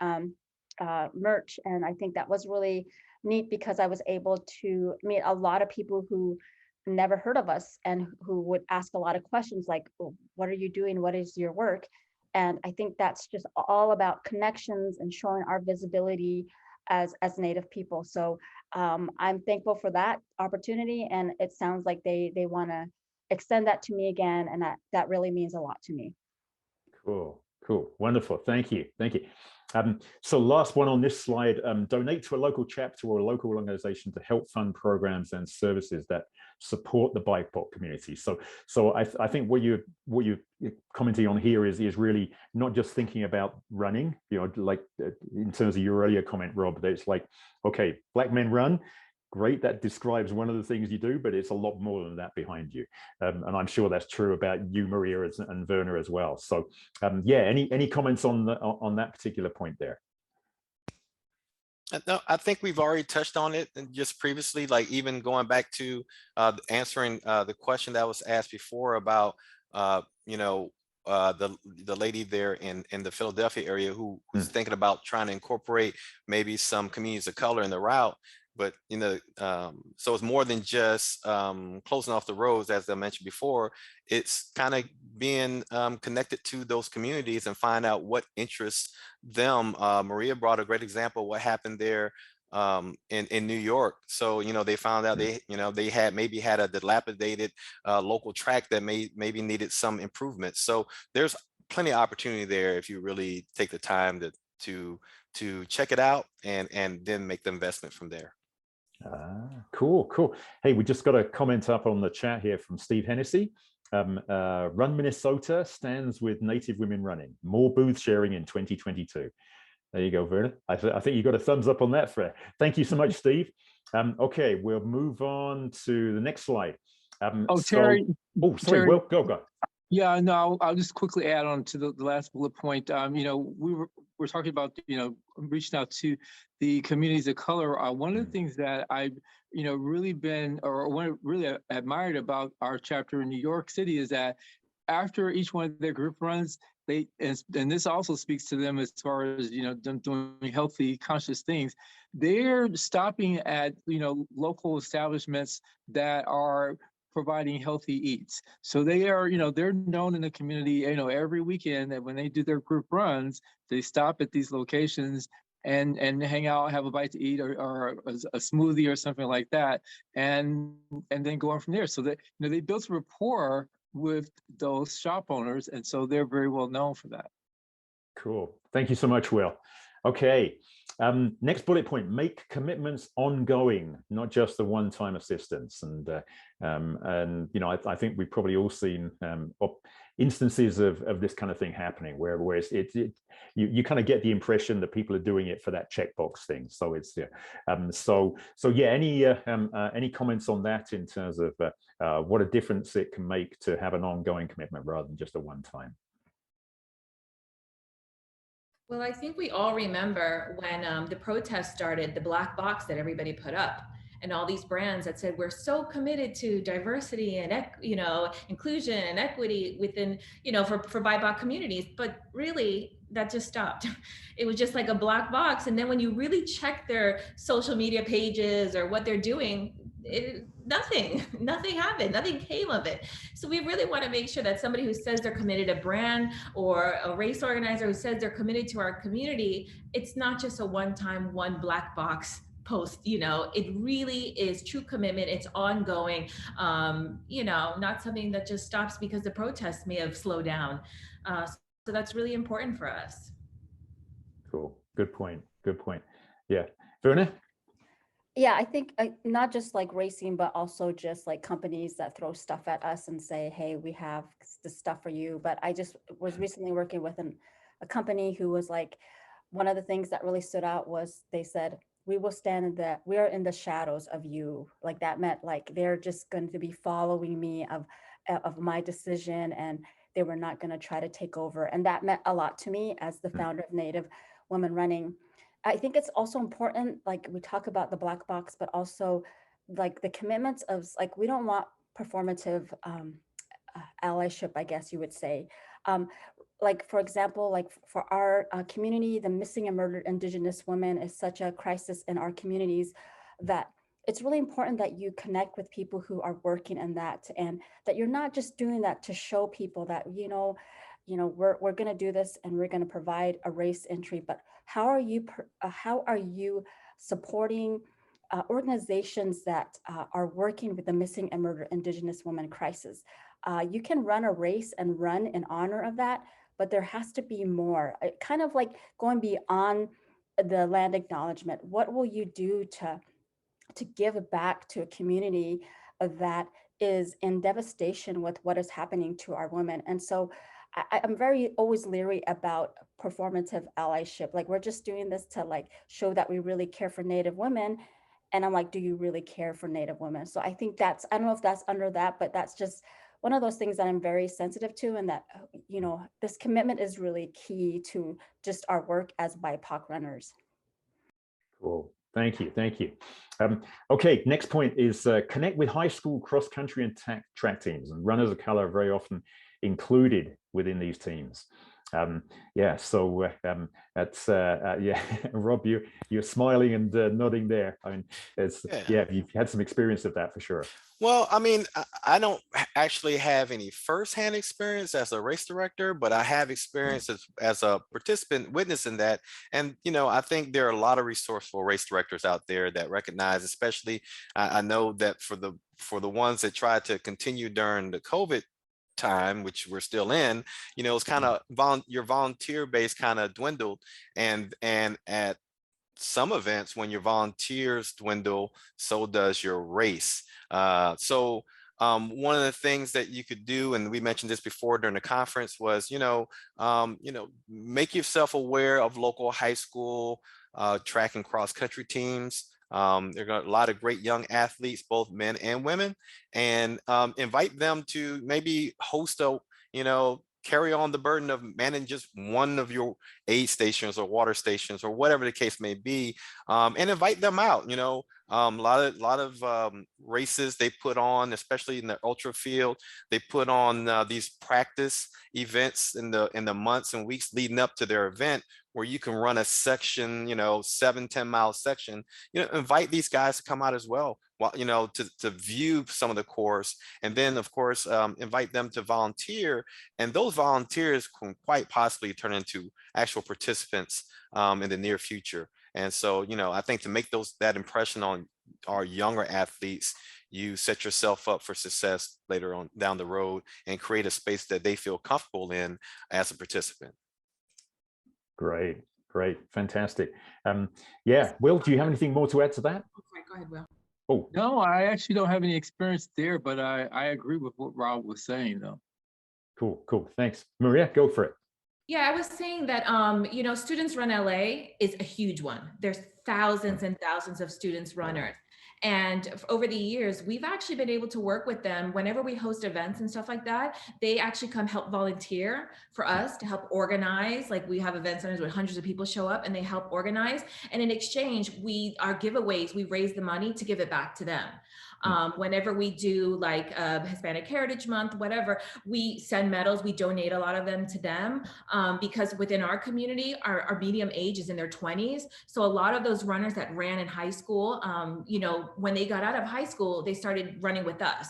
merch. And I think that was really neat because I was able to meet a lot of people who never heard of us and who would ask a lot of questions like, oh, what are you doing? What is your work? And I think that's just all about connections and showing our visibility as Native people. So I'm thankful for that opportunity. And it sounds like they want to extend that to me again. And that really means a lot to me. Cool, cool, wonderful. Thank you, thank you. So last one on this slide, donate to a local chapter or a local organization to help fund programs and services that support the BIPOC community. So I think what you're commenting on here is really not just thinking about running, you know, like in terms of your earlier comment, Rob, that it's like, okay, Black Men Run, great, that describes one of the things you do, but it's a lot more than that behind you. And I'm sure that's true about you, Maria, and Verna as well. So yeah, any comments on that particular point there? No, I think we've already touched on it just previously, like even going back to answering the question that was asked before about, you know, the lady there in the Philadelphia area who's thinking about trying to incorporate maybe some communities of color in the route. But, you know, so it's more than just closing off the roads, as I mentioned before. It's kind of being connected to those communities and find out what interests them. Maria brought a great example of what happened there in New York. So, you know, they found out they had maybe had a dilapidated local track that maybe needed some improvement. So there's plenty of opportunity there if you really take the time to check it out and then make the investment from there. Cool. Hey, we just got a comment up on the chat here from Steve Hennessy. Run Minnesota stands with Native women running. More booth sharing in 2022. There you go, Verna. I think you got a thumbs up on that, Fred. Thank you so much, Steve. Okay, we'll move on to the next slide. Terry. Oh, sorry, Terry, well, go. Yeah, no, I'll just quickly add on to the last bullet point. You know, we're talking about, you know, reaching out to the communities of color. One of the things that I've, you know, really been, or really admired about our chapter in New York City is that after each one of their group runs, and this also speaks to them as far as, you know, them doing healthy, conscious things, they're stopping at, you know, local establishments that are providing healthy eats. So they are, you know, they're known in the community, you know, every weekend that when they do their group runs, they stop at these locations and hang out, have a bite to eat or a smoothie or something like that, and then go on from there. So that, you know, they built a rapport with those shop owners, and so they're very well known for that. Cool. Thank you so much, Will. Okay. Next bullet point: make commitments ongoing, not just the one-time assistance. And you know, I think we've probably all seen instances of this kind of thing happening, where you kind of get the impression that people are doing it for that checkbox thing. So it's so yeah. Any comments on that in terms of what a difference it can make to have an ongoing commitment rather than just a one-time? Well, I think we all remember when the protest started, the black box that everybody put up, and all these brands that said, we're so committed to diversity and, you know, inclusion and equity within, you know, for BIPOC communities. But really, that just stopped. It was just like a black box. And then when you really check their social media pages or what they're doing, nothing happened, nothing came of it. So we really want to make sure that somebody who says they're committed, a brand or a race organizer who says they're committed to our community, it's not just a one-time, one black box post. You know, it really is true commitment. It's ongoing, you know, not something that just stops because the protests may have slowed down. So that's really important for us. Cool. Good point. Yeah. Verna? Yeah, I think not just like racing, but also just like companies that throw stuff at us and say, hey, we have this stuff for you. But I just was recently working with a company who was like, one of the things that really stood out was they said, we will stand we are in the shadows of you. Like that meant like they're just going to be following me of my decision, and they were not going to try to take over. And that meant a lot to me as the founder of Native Women Running. I think it's also important, like we talk about the black box, but also like the commitments of like, we don't want performative allyship, I guess you would say. like, for example, like for our community, the missing and murdered Indigenous women is such a crisis in our communities that it's really important that you connect with people who are working in that, and that you're not just doing that to show people that, we're going to do this and we're going to provide a race entry, but how are you supporting organizations that are working with the missing and murdered Indigenous women crisis? You can run a race and run in honor of that, but there has to be more. Kind of like going beyond the land acknowledgement. What will you do to give back to a community that is in devastation with what is happening to our women? And so I'm very always leery about performative allyship. Like, we're just doing this to like show that we really care for Native women. And I'm like, do you really care for Native women? So I think I don't know if that's under that, but that's just one of those things that I'm very sensitive to, and that, this commitment is really key to just our work as BIPOC runners. Cool. Thank you. Thank you. Okay, next point is connect with high school cross-country and track teams, and runners of color are very often included within these teams. So that's yeah, Rob, you're smiling and nodding there. I mean, you've had some experience of that for sure. Well, I mean, I don't actually have any firsthand experience as a race director, but I have experience as a participant witnessing that. And, I think there are a lot of resourceful race directors out there that recognize, especially, I know that for the ones that tried to continue during the COVID time, which we're still in, it's kind of your volunteer base kind of dwindled, and at some events, when your volunteers dwindle, so does your race. So one of the things that you could do, and we mentioned this before during the conference, was make yourself aware of local high school track and cross country teams. There are a lot of great young athletes, both men and women, and invite them to maybe host carry on the burden of managing just one of your aid stations or water stations or whatever the case may be, and invite them out. A lot of races they put on, especially in the ultra field, they put on these practice events in the months and weeks leading up to their event, where you can run a section, 7-10 mile section. Invite these guys to come out as well, to view some of the course, and then of course invite them to volunteer, and those volunteers can quite possibly turn into actual participants in the near future. And so, I think to make that impression on our younger athletes, you set yourself up for success later on down the road, and create a space that they feel comfortable in as a participant. Great, fantastic. Will, do you have anything more to add to that? Go ahead, Will. Oh, no, I actually don't have any experience there, but I agree with what Rob was saying, though. Cool. Thanks. Maria, go for it. Yeah, I was saying that, Students Run LA is a huge one. There's thousands and thousands of students runners. And over the years, we've actually been able to work with them whenever we host events and stuff like that. They actually come help volunteer for us to help organize. Like, we have event centers where hundreds of people show up and they help organize. And in exchange, our giveaways, we raise the money to give it back to them. Whenever we do like Hispanic Heritage Month, whatever, we send medals, we donate a lot of them to them, because within our community, our median age is in their 20s. So a lot of those runners that ran in high school, when they got out of high school, they started running with us.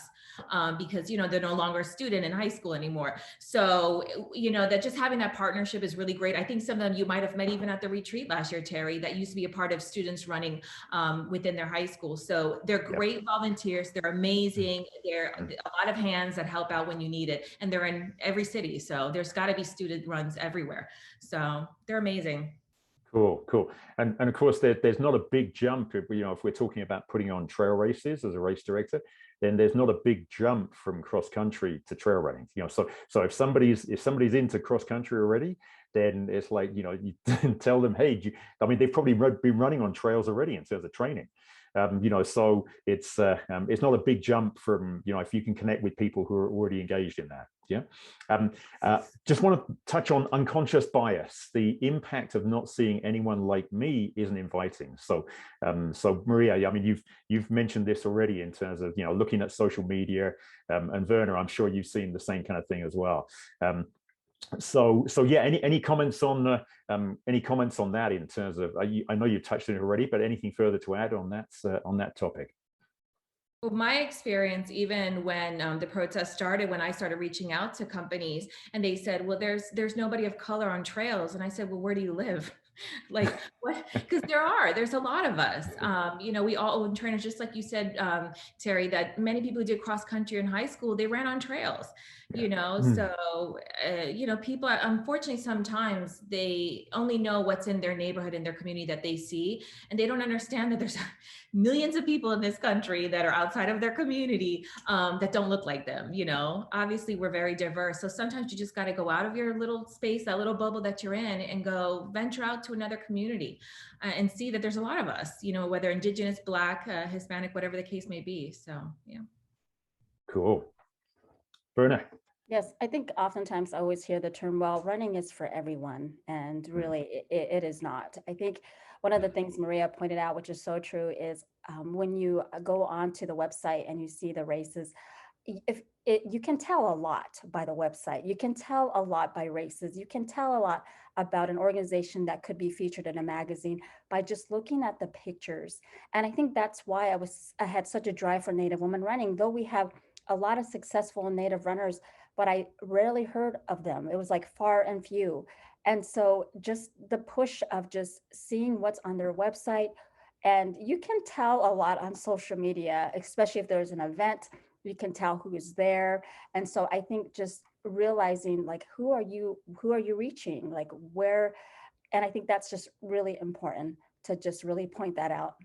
Because they're no longer a student in high school anymore. So that just having that partnership is really great. I think some of them you might have met even at the retreat last year, Terry, that used to be a part of students running within their high school. So they're great volunteers. They're amazing. They're a lot of hands that help out when you need it, and they're in every city. So there's got to be student runs everywhere. So they're amazing. Cool. And of course, there's not a big jump. If we're talking about putting on trail races as a race director, then there's not a big jump from cross country to trail running. So if somebody's into cross country already, then it's like, you tell them, hey, they've probably been running on trails already in terms of training. So it's not a big jump from, if you can connect with people who are already engaged in that. Just want to touch on unconscious bias. The impact of not seeing anyone like me isn't inviting. So Maria, you've mentioned this already in terms of looking at social media, and Verna, I'm sure you've seen the same kind of thing as well. So yeah, any comments on that in terms of, I know you touched on it already, but anything further to add on that topic? Well, my experience, even when the protest started, when I started reaching out to companies and they said, well, there's nobody of color on trails. And I said, well, where do you live? Like, what? Because there's a lot of us. You know, we all own trainers, just like you said, Terry, that many people who did cross country in high school, they ran on trails, you know, so, you know, people, unfortunately, sometimes they only know what's in their neighborhood, in their community that they see, and they don't understand that there's millions of people in this country that are outside of their community that don't look like them. You know, obviously we're very diverse. So sometimes you just got to go out of your little space, that little bubble that you're in, and go venture out to another community and see that there's a lot of us, you know, whether Indigenous, Black, Hispanic, whatever the case may be. So, yeah. Cool. Verna. Yes, I think oftentimes I always hear the term, well, running is for everyone. And really, it is not. I think one of the things Maria pointed out, which is so true, is when you go onto the website and you see the races, you can tell a lot by the website. You can tell a lot by races. You can tell a lot about an organization that could be featured in a magazine by just looking at the pictures. And I think that's why I had such a drive for Native women running, though we have a lot of successful Native runners, but I rarely heard of them. It was like far and few. And so just the push of just seeing what's on their website, and you can tell a lot on social media, especially if there's an event, you can tell who is there. And so I think just realizing like, who are you reaching, like where, and I think that's just really important to just really point that out.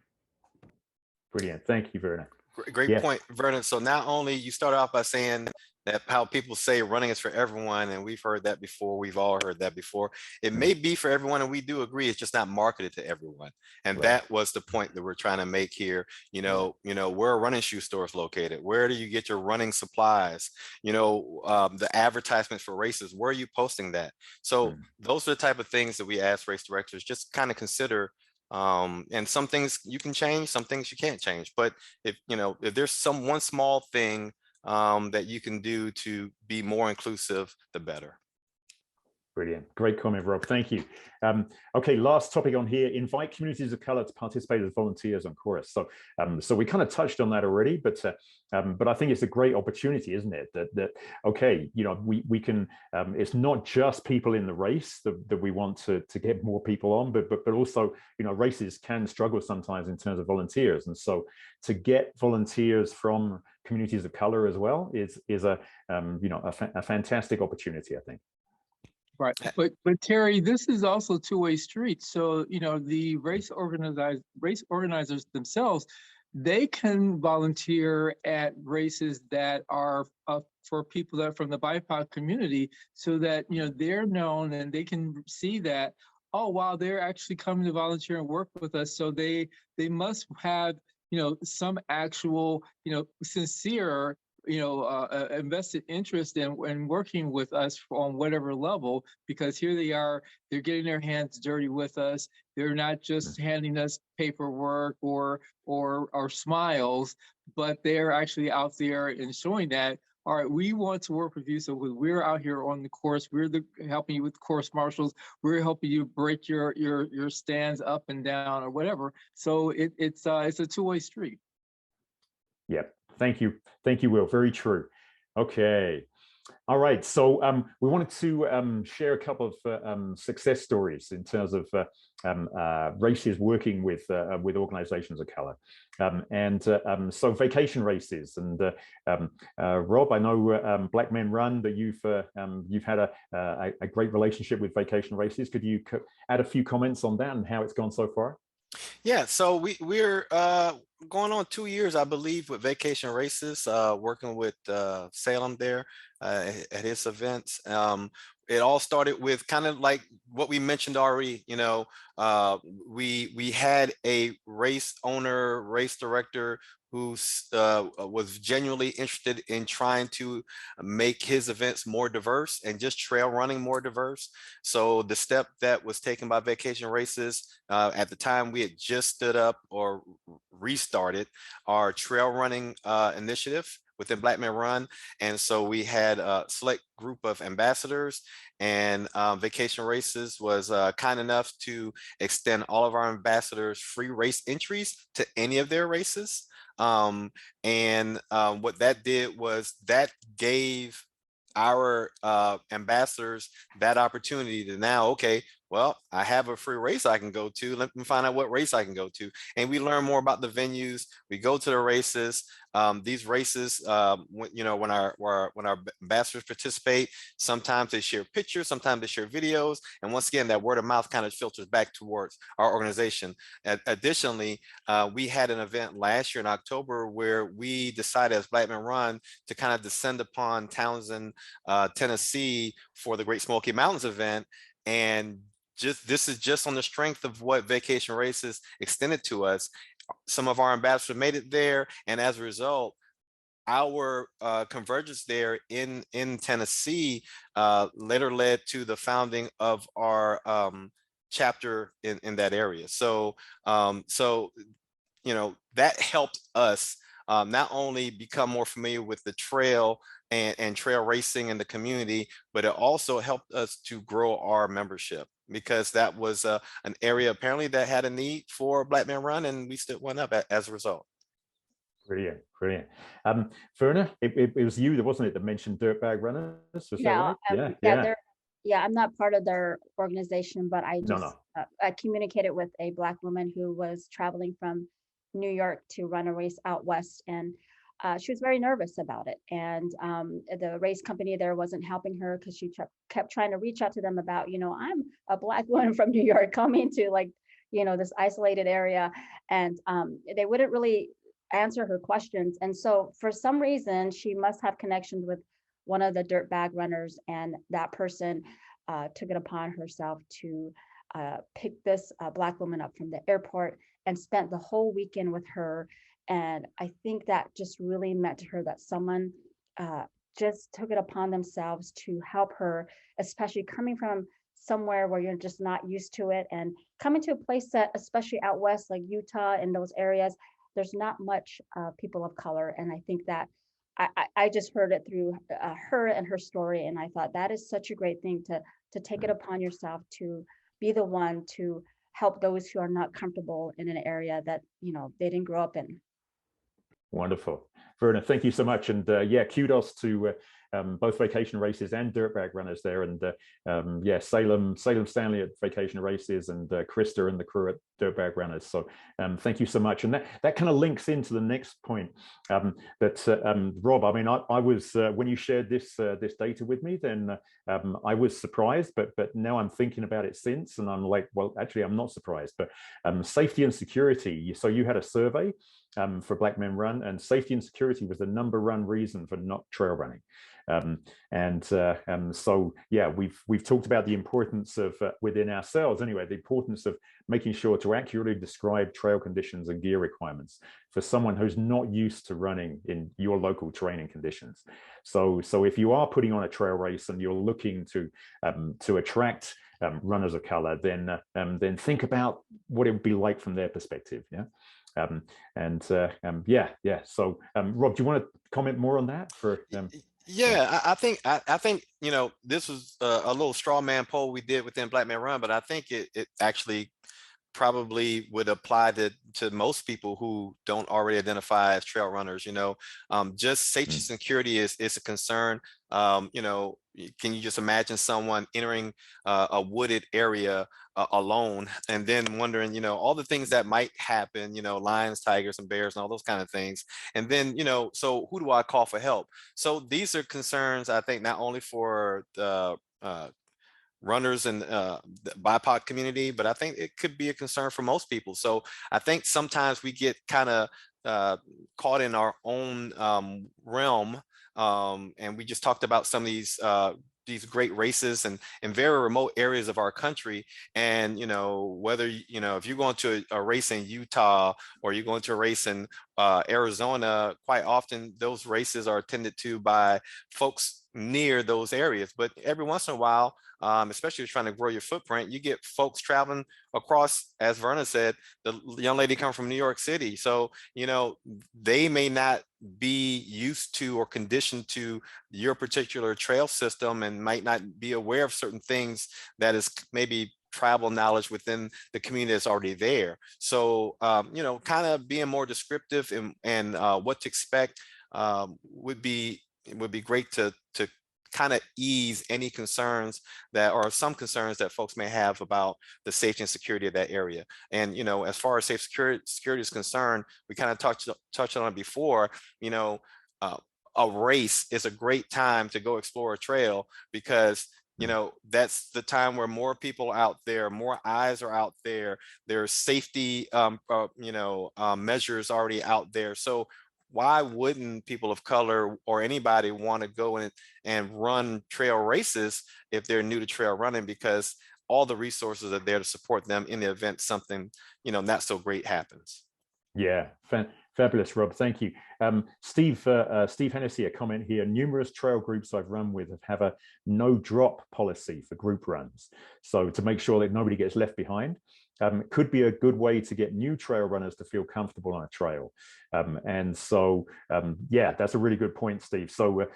Brilliant. Thank you, Verna. Great point, Verna. So not only you start off by saying that how people say running is for everyone, and we've heard that before, we've all heard that before. It may be for everyone, and we do agree, it's just not marketed to everyone. And that was the point that we're trying to make here. You know, where are running shoe stores located? Where do you get your running supplies? You know, the advertisements for races, where are you posting that? So those are the type of things that we ask race directors just kind of consider. And some things you can change, some things you can't change. But if there's one small thing that you can do to be more inclusive, the better. Brilliant. Great comment, Rob. Thank you. Okay, last topic on here, invite communities of color to participate as volunteers on chorus. So we kind of touched on that already, but I think it's a great opportunity, isn't it? That okay, you know, we can, it's not just people in the race that we want to get more people on, but also, you know, races can struggle sometimes in terms of volunteers. And so to get volunteers from communities of color as well is a fantastic opportunity, I think. Right, but Terry, this is also two-way street. So, you know, the race organizers themselves, they can volunteer at races that are for people that are from the BIPOC community, so that, you know, they're known and they can see that, oh wow, they're actually coming to volunteer and work with us. So they must have, you know, some actual, you know, sincere, you know, invested interest in working with us on whatever level, because here they are, they're getting their hands dirty with us. They're not just handing us paperwork or smiles, but they're actually out there and showing that, all right, we want to work with you. So we're out here on the course, we're helping you with course marshals, we're helping you break your stands up and down or whatever. So it's a two-way street. Yeah. Thank you, Will. Very true. Okay. All right. So we wanted to share a couple of success stories in terms of races working with organizations of color, so vacation races. And Rob, I know Black Men Run, that you've had a great relationship with vacation races. Could you add a few comments on that and how it's gone so far? Yeah, so we're going on 2 years, I believe, with vacation races, working with Salem there at his events. It all started with kind of like what we mentioned already. You know, we had a race owner, race director who was genuinely interested in trying to make his events more diverse and just trail running more diverse. So the step that was taken by vacation races, at the time we had just stood up or restarted our trail running initiative, within Black Men Run. And so we had a select group of ambassadors, and Vacation Races was kind enough to extend all of our ambassadors free race entries to any of their races. What that did was that gave our ambassadors that opportunity to now, okay, well, I have a free race I can go to. Let me find out what race I can go to. And we learn more about the venues. We go to the races. These races, when our ambassadors participate, sometimes they share pictures, sometimes they share videos. And once again, that word of mouth kind of filters back towards our organization. Additionally, we had an event last year in October where we decided as Black Men Run to kind of descend upon Townsend, Tennessee for the Great Smoky Mountains event. And this is just on the strength of what Vacation Races extended to us. Some of our ambassadors made it there, and as a result, our convergence there in Tennessee later led to the founding of our chapter in that area. So that helped us not only become more familiar with the trail and trail racing in the community, but it also helped us to grow our membership, because that was an area apparently that had a need for Black Men Run, and we stood one up as a result. Brilliant, brilliant. Verna, it was you, wasn't it, that mentioned Dirtbag Runners? Was that right? Yeah, I'm not part of their organization, but I just I communicated with a Black woman who was traveling from New York to run a race out west, and she was very nervous about it. And the race company there wasn't helping her because she kept trying to reach out to them about, I'm a Black woman from New York coming to this isolated area, and they wouldn't really answer her questions. And so for some reason, she must have connections with one of the Dirtbag runners, and that person took it upon herself to pick this Black woman up from the airport and spent the whole weekend with her. And I think that just really meant to her that someone just took it upon themselves to help her, especially coming from somewhere where you're just not used to it, and coming to a place that, especially out west, like Utah and those areas, there's not much people of color. And I think that I just heard it through her and her story, and I thought that is such a great thing to take it upon yourself to be the one to help those who are not comfortable in an area that they didn't grow up in. Wonderful. Verna, thank you so much. And kudos to both Vacation Races and Dirtbag Runners there. And Salem Stanley at Vacation Races, and Krista and the crew at Dirtbag Runners. So thank you so much. And that kind of links into the next point. Rob, I mean, I was, when you shared this data with me, then I was surprised, but now I'm thinking about it since, and I'm like, well, actually, I'm not surprised. But safety and security. So you had a survey for Black Men Run, and safety and security was the #1 reason for not trail running. So yeah, we've talked about the importance of within ourselves anyway, the importance of making sure to accurately describe trail conditions and gear requirements for someone who's not used to running in your local training conditions. So if you are putting on a trail race and you're looking to attract runners of color, then think about what it would be like from their perspective. Yeah. So Rob, do you want to comment more on that? I think this was a little straw man poll we did within Black Men Run, but I think it actually probably would apply to most people who don't already identify as trail runners. Just safety and security is a concern. Can you just imagine someone entering a wooded area alone, and then wondering, all the things that might happen, lions, tigers, and bears, and all those kind of things. And then, so who do I call for help? So these are concerns, I think, not only for the runners and the BIPOC community, but I think it could be a concern for most people. So I think sometimes we get kind of caught in our own realm. And we just talked about some of these these great races and in very remote areas of our country. And, you know, whether, you know, if you're going to a race in Utah or you're going to a race in Arizona, quite often those races are attended to by folks near those areas. But every once in a while, especially if you're trying to grow your footprint, you get folks traveling across, as Verna said, the young lady come from New York City. So, you know, they may not be used to or conditioned to your particular trail system and might not be aware of certain things that is maybe tribal knowledge within the community that's already there. So, you know, kind of being more descriptive and what to expect would be great to kind of ease any concerns that, or some concerns that folks may have about the safety and security of that area. And, you know, as far as security is concerned, we kind of touched on it before, you know, a race is a great time to go explore a trail because, you know, that's the time where more people out there, more eyes are out there, there's safety, you know, measures already out there. So why wouldn't people of color or anybody want to go in and run trail races if they're new to trail running? Because all the resources are there to support them in the event something, you know, not so great happens. Yeah, fabulous, Rob. Thank you. Steve Hennessy, a comment here. Numerous trail groups I've run with have a no drop policy for group runs. So to make sure that nobody gets left behind. It could be a good way to get new trail runners to feel comfortable on a trail. And so, yeah, that's a really good point, Steve. So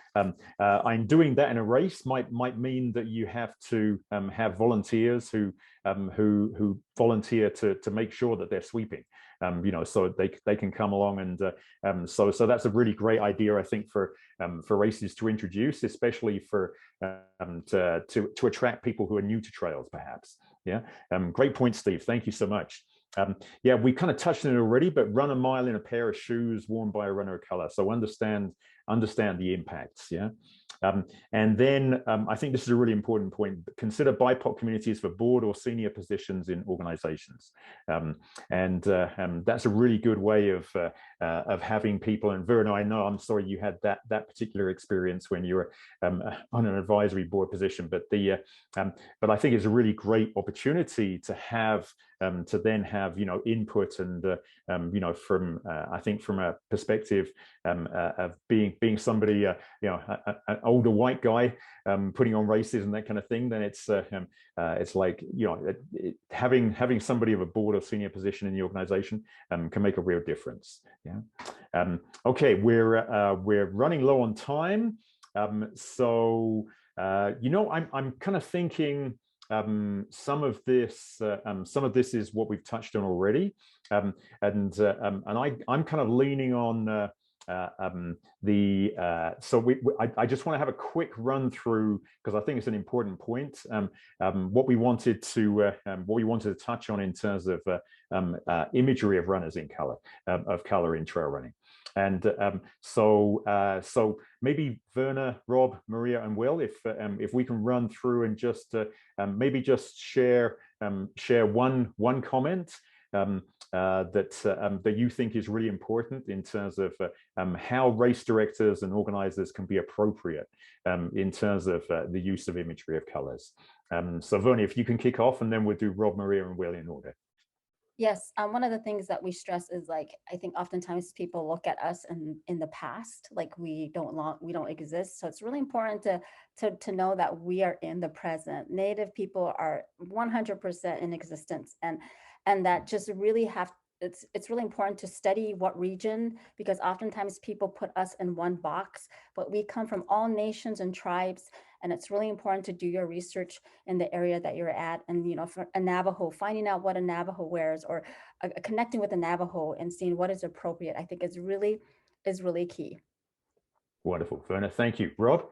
I'm doing that in a race might mean that you have to have volunteers who volunteer to make sure that they're sweeping. You know, so they can come along, and so that's a really great idea, I think, for races to introduce, especially for to attract people who are new to trails, perhaps. Yeah, great point, Steve. Thank you so much. Yeah, we kind of touched on it already, but run a mile in a pair of shoes worn by a runner of color. So understand the impacts. Yeah. And then I think this is a really important point. Consider BIPOC communities for board or senior positions in organizations. And that's a really good way of having people. And Verna, I know, I'm sorry you had that particular experience when you were on an advisory board position, but but I think it's a really great opportunity to have to then have, you know, input and you know, from I think from a perspective of being somebody, you know, an older white guy putting on races and that kind of thing, then it's like, you know, having somebody of a board or senior position in the organization can make a real difference. Yeah. Okay, we're running low on time, so you know, I'm kind of thinking. Some of this is what we've touched on already, and I'm kind of leaning on so I just want to have a quick run through, because I think it's an important point, what we wanted to touch on in terms of imagery of runners in color, of color in trail running. And so maybe Verna, Rob, Maria, and Will, if we can run through and just maybe just share one comment that you think is really important in terms of how race directors and organizers can be appropriate in terms of the use of imagery of colors. So Verna, if you can kick off, and then we'll do Rob, Maria, and Will in order. Yes, one of the things that we stress is, like, I think oftentimes people look at us in the past like we don't exist. So it's really important to know that we are in the present. Native people are 100% in existence, and that just really it's really important to study what region, because oftentimes people put us in one box, but we come from all nations and tribes. And it's really important to do your research in the area that you're at. And, you know, for a Navajo, finding out what a Navajo wears, or connecting with a Navajo and seeing what is appropriate, I think is really key. Wonderful, Verna, thank you. Rob?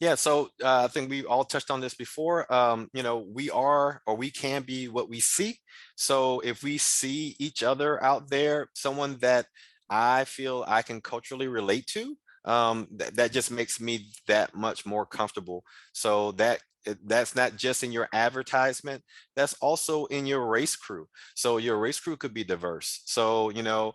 Yeah, so I think we all touched on this before. You know, we are, or we can be what we see. So if we see each other out there, someone that I feel I can culturally relate to, that just makes me that much more comfortable. So that's not just in your advertisement, that's also in your race crew. So your race crew could be diverse. So, you know,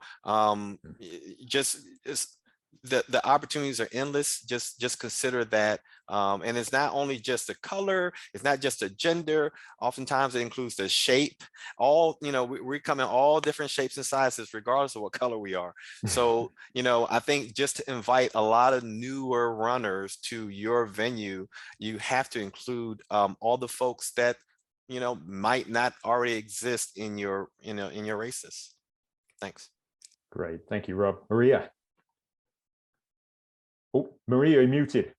the opportunities are endless. Just consider that. And it's not only just the color, it's not just a gender. Oftentimes it includes the shape. All, we come in all different shapes and sizes, regardless of what color we are. So, I think just to invite a lot of newer runners to your venue, you have to include all the folks that, might not already exist in your, in your races. Thanks. Great. Thank you, Rob. Maria. Oh, Maria, you're muted.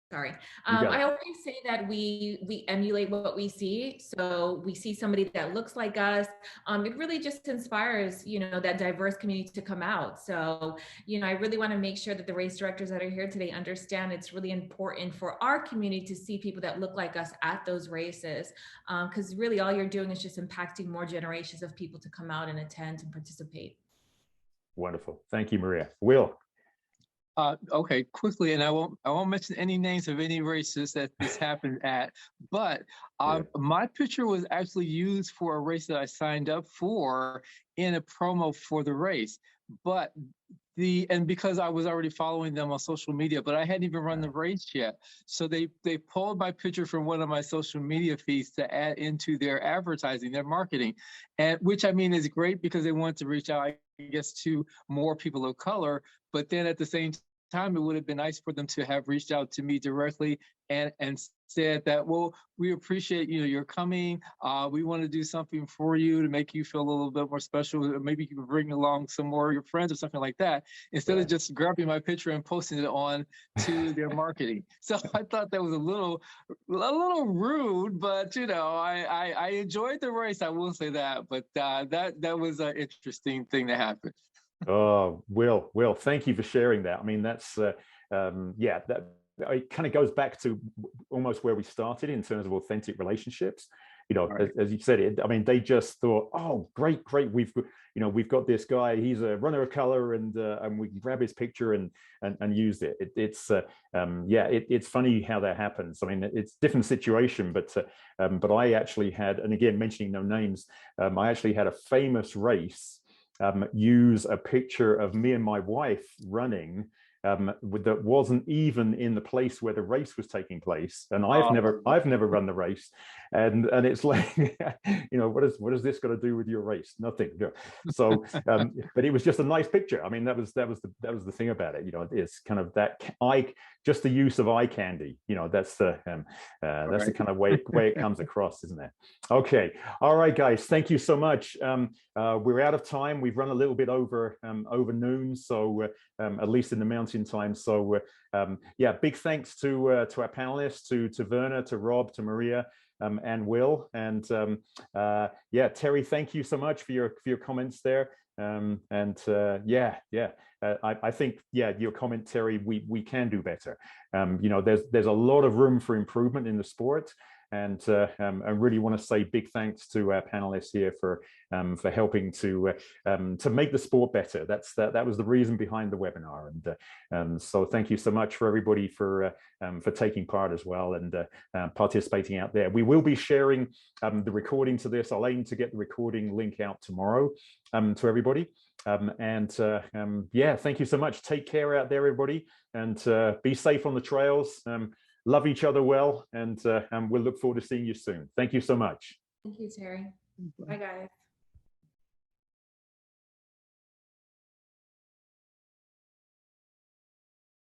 Sorry. I always say that we emulate what we see. So we see somebody that looks like us. It really just inspires, that diverse community to come out. So, I really want to make sure that the race directors that are here today understand it's really important for our community to see people that look like us at those races. Because really all you're doing is just impacting more generations of people to come out and attend and participate. Wonderful. Thank you, Maria. Will. Okay, quickly, and I won't mention any names of any races that this happened at, but my picture was actually used for a race that I signed up for in a promo for the race. But because I was already following them on social media, but I hadn't even run the race yet. So they pulled my picture from one of my social media feeds to add into their advertising, their marketing, and which I mean is great because they want to reach out, I guess, to more people of color. But then at the same time, it would have been nice for them to have reached out to me directly and said that, well, we appreciate you're coming. We want to do something for you to make you feel a little bit more special. Maybe you can bring along some more of your friends or something like that, instead of just grabbing my picture and posting it on to their marketing. So I thought that was a little rude, but I enjoyed the race. I will say that, but that was an interesting thing that happened. Oh, Will, thank you for sharing that. I mean, that's that it kind of goes back to almost where we started in terms of authentic relationships. Right. as you said it, I mean, they just thought, oh, great, we've got this guy, he's a runner of color, and we can grab his picture and use it. It's funny how that happens. I mean, it's a different situation, but I actually had, and again, mentioning no names, I actually had a famous race use a picture of me and my wife running that wasn't even in the place where the race was taking place, and I've never run the race, and it's like, what is this got to do with your race? Nothing. So but it was just a nice picture. I mean, that was the thing about it. It's kind of that just the use of eye candy. That's the kind of way it comes across, isn't it? Okay, all right, guys, thank you so much. We're out of time. We've run a little bit over noon, so at least in the Mountain Time. So big thanks to our panelists, to Verna, to Rob, to Maria, and Will, and Terry, thank you so much for your comments there. I think your comment, Terry, we can do better. There's a lot of room for improvement in the sport. And I really want to say big thanks to our panelists here for helping to make the sport better. That was the reason behind the webinar, and so thank you so much for everybody for taking part as well, and participating out there. We will be sharing the recording to this. I'll aim to get the recording link out tomorrow to everybody. Thank you so much. Take care out there, everybody, and be safe on the trails. Love each other well, and we'll look forward to seeing you soon. Thank you so much. Thank you, Terry. Bye, guys.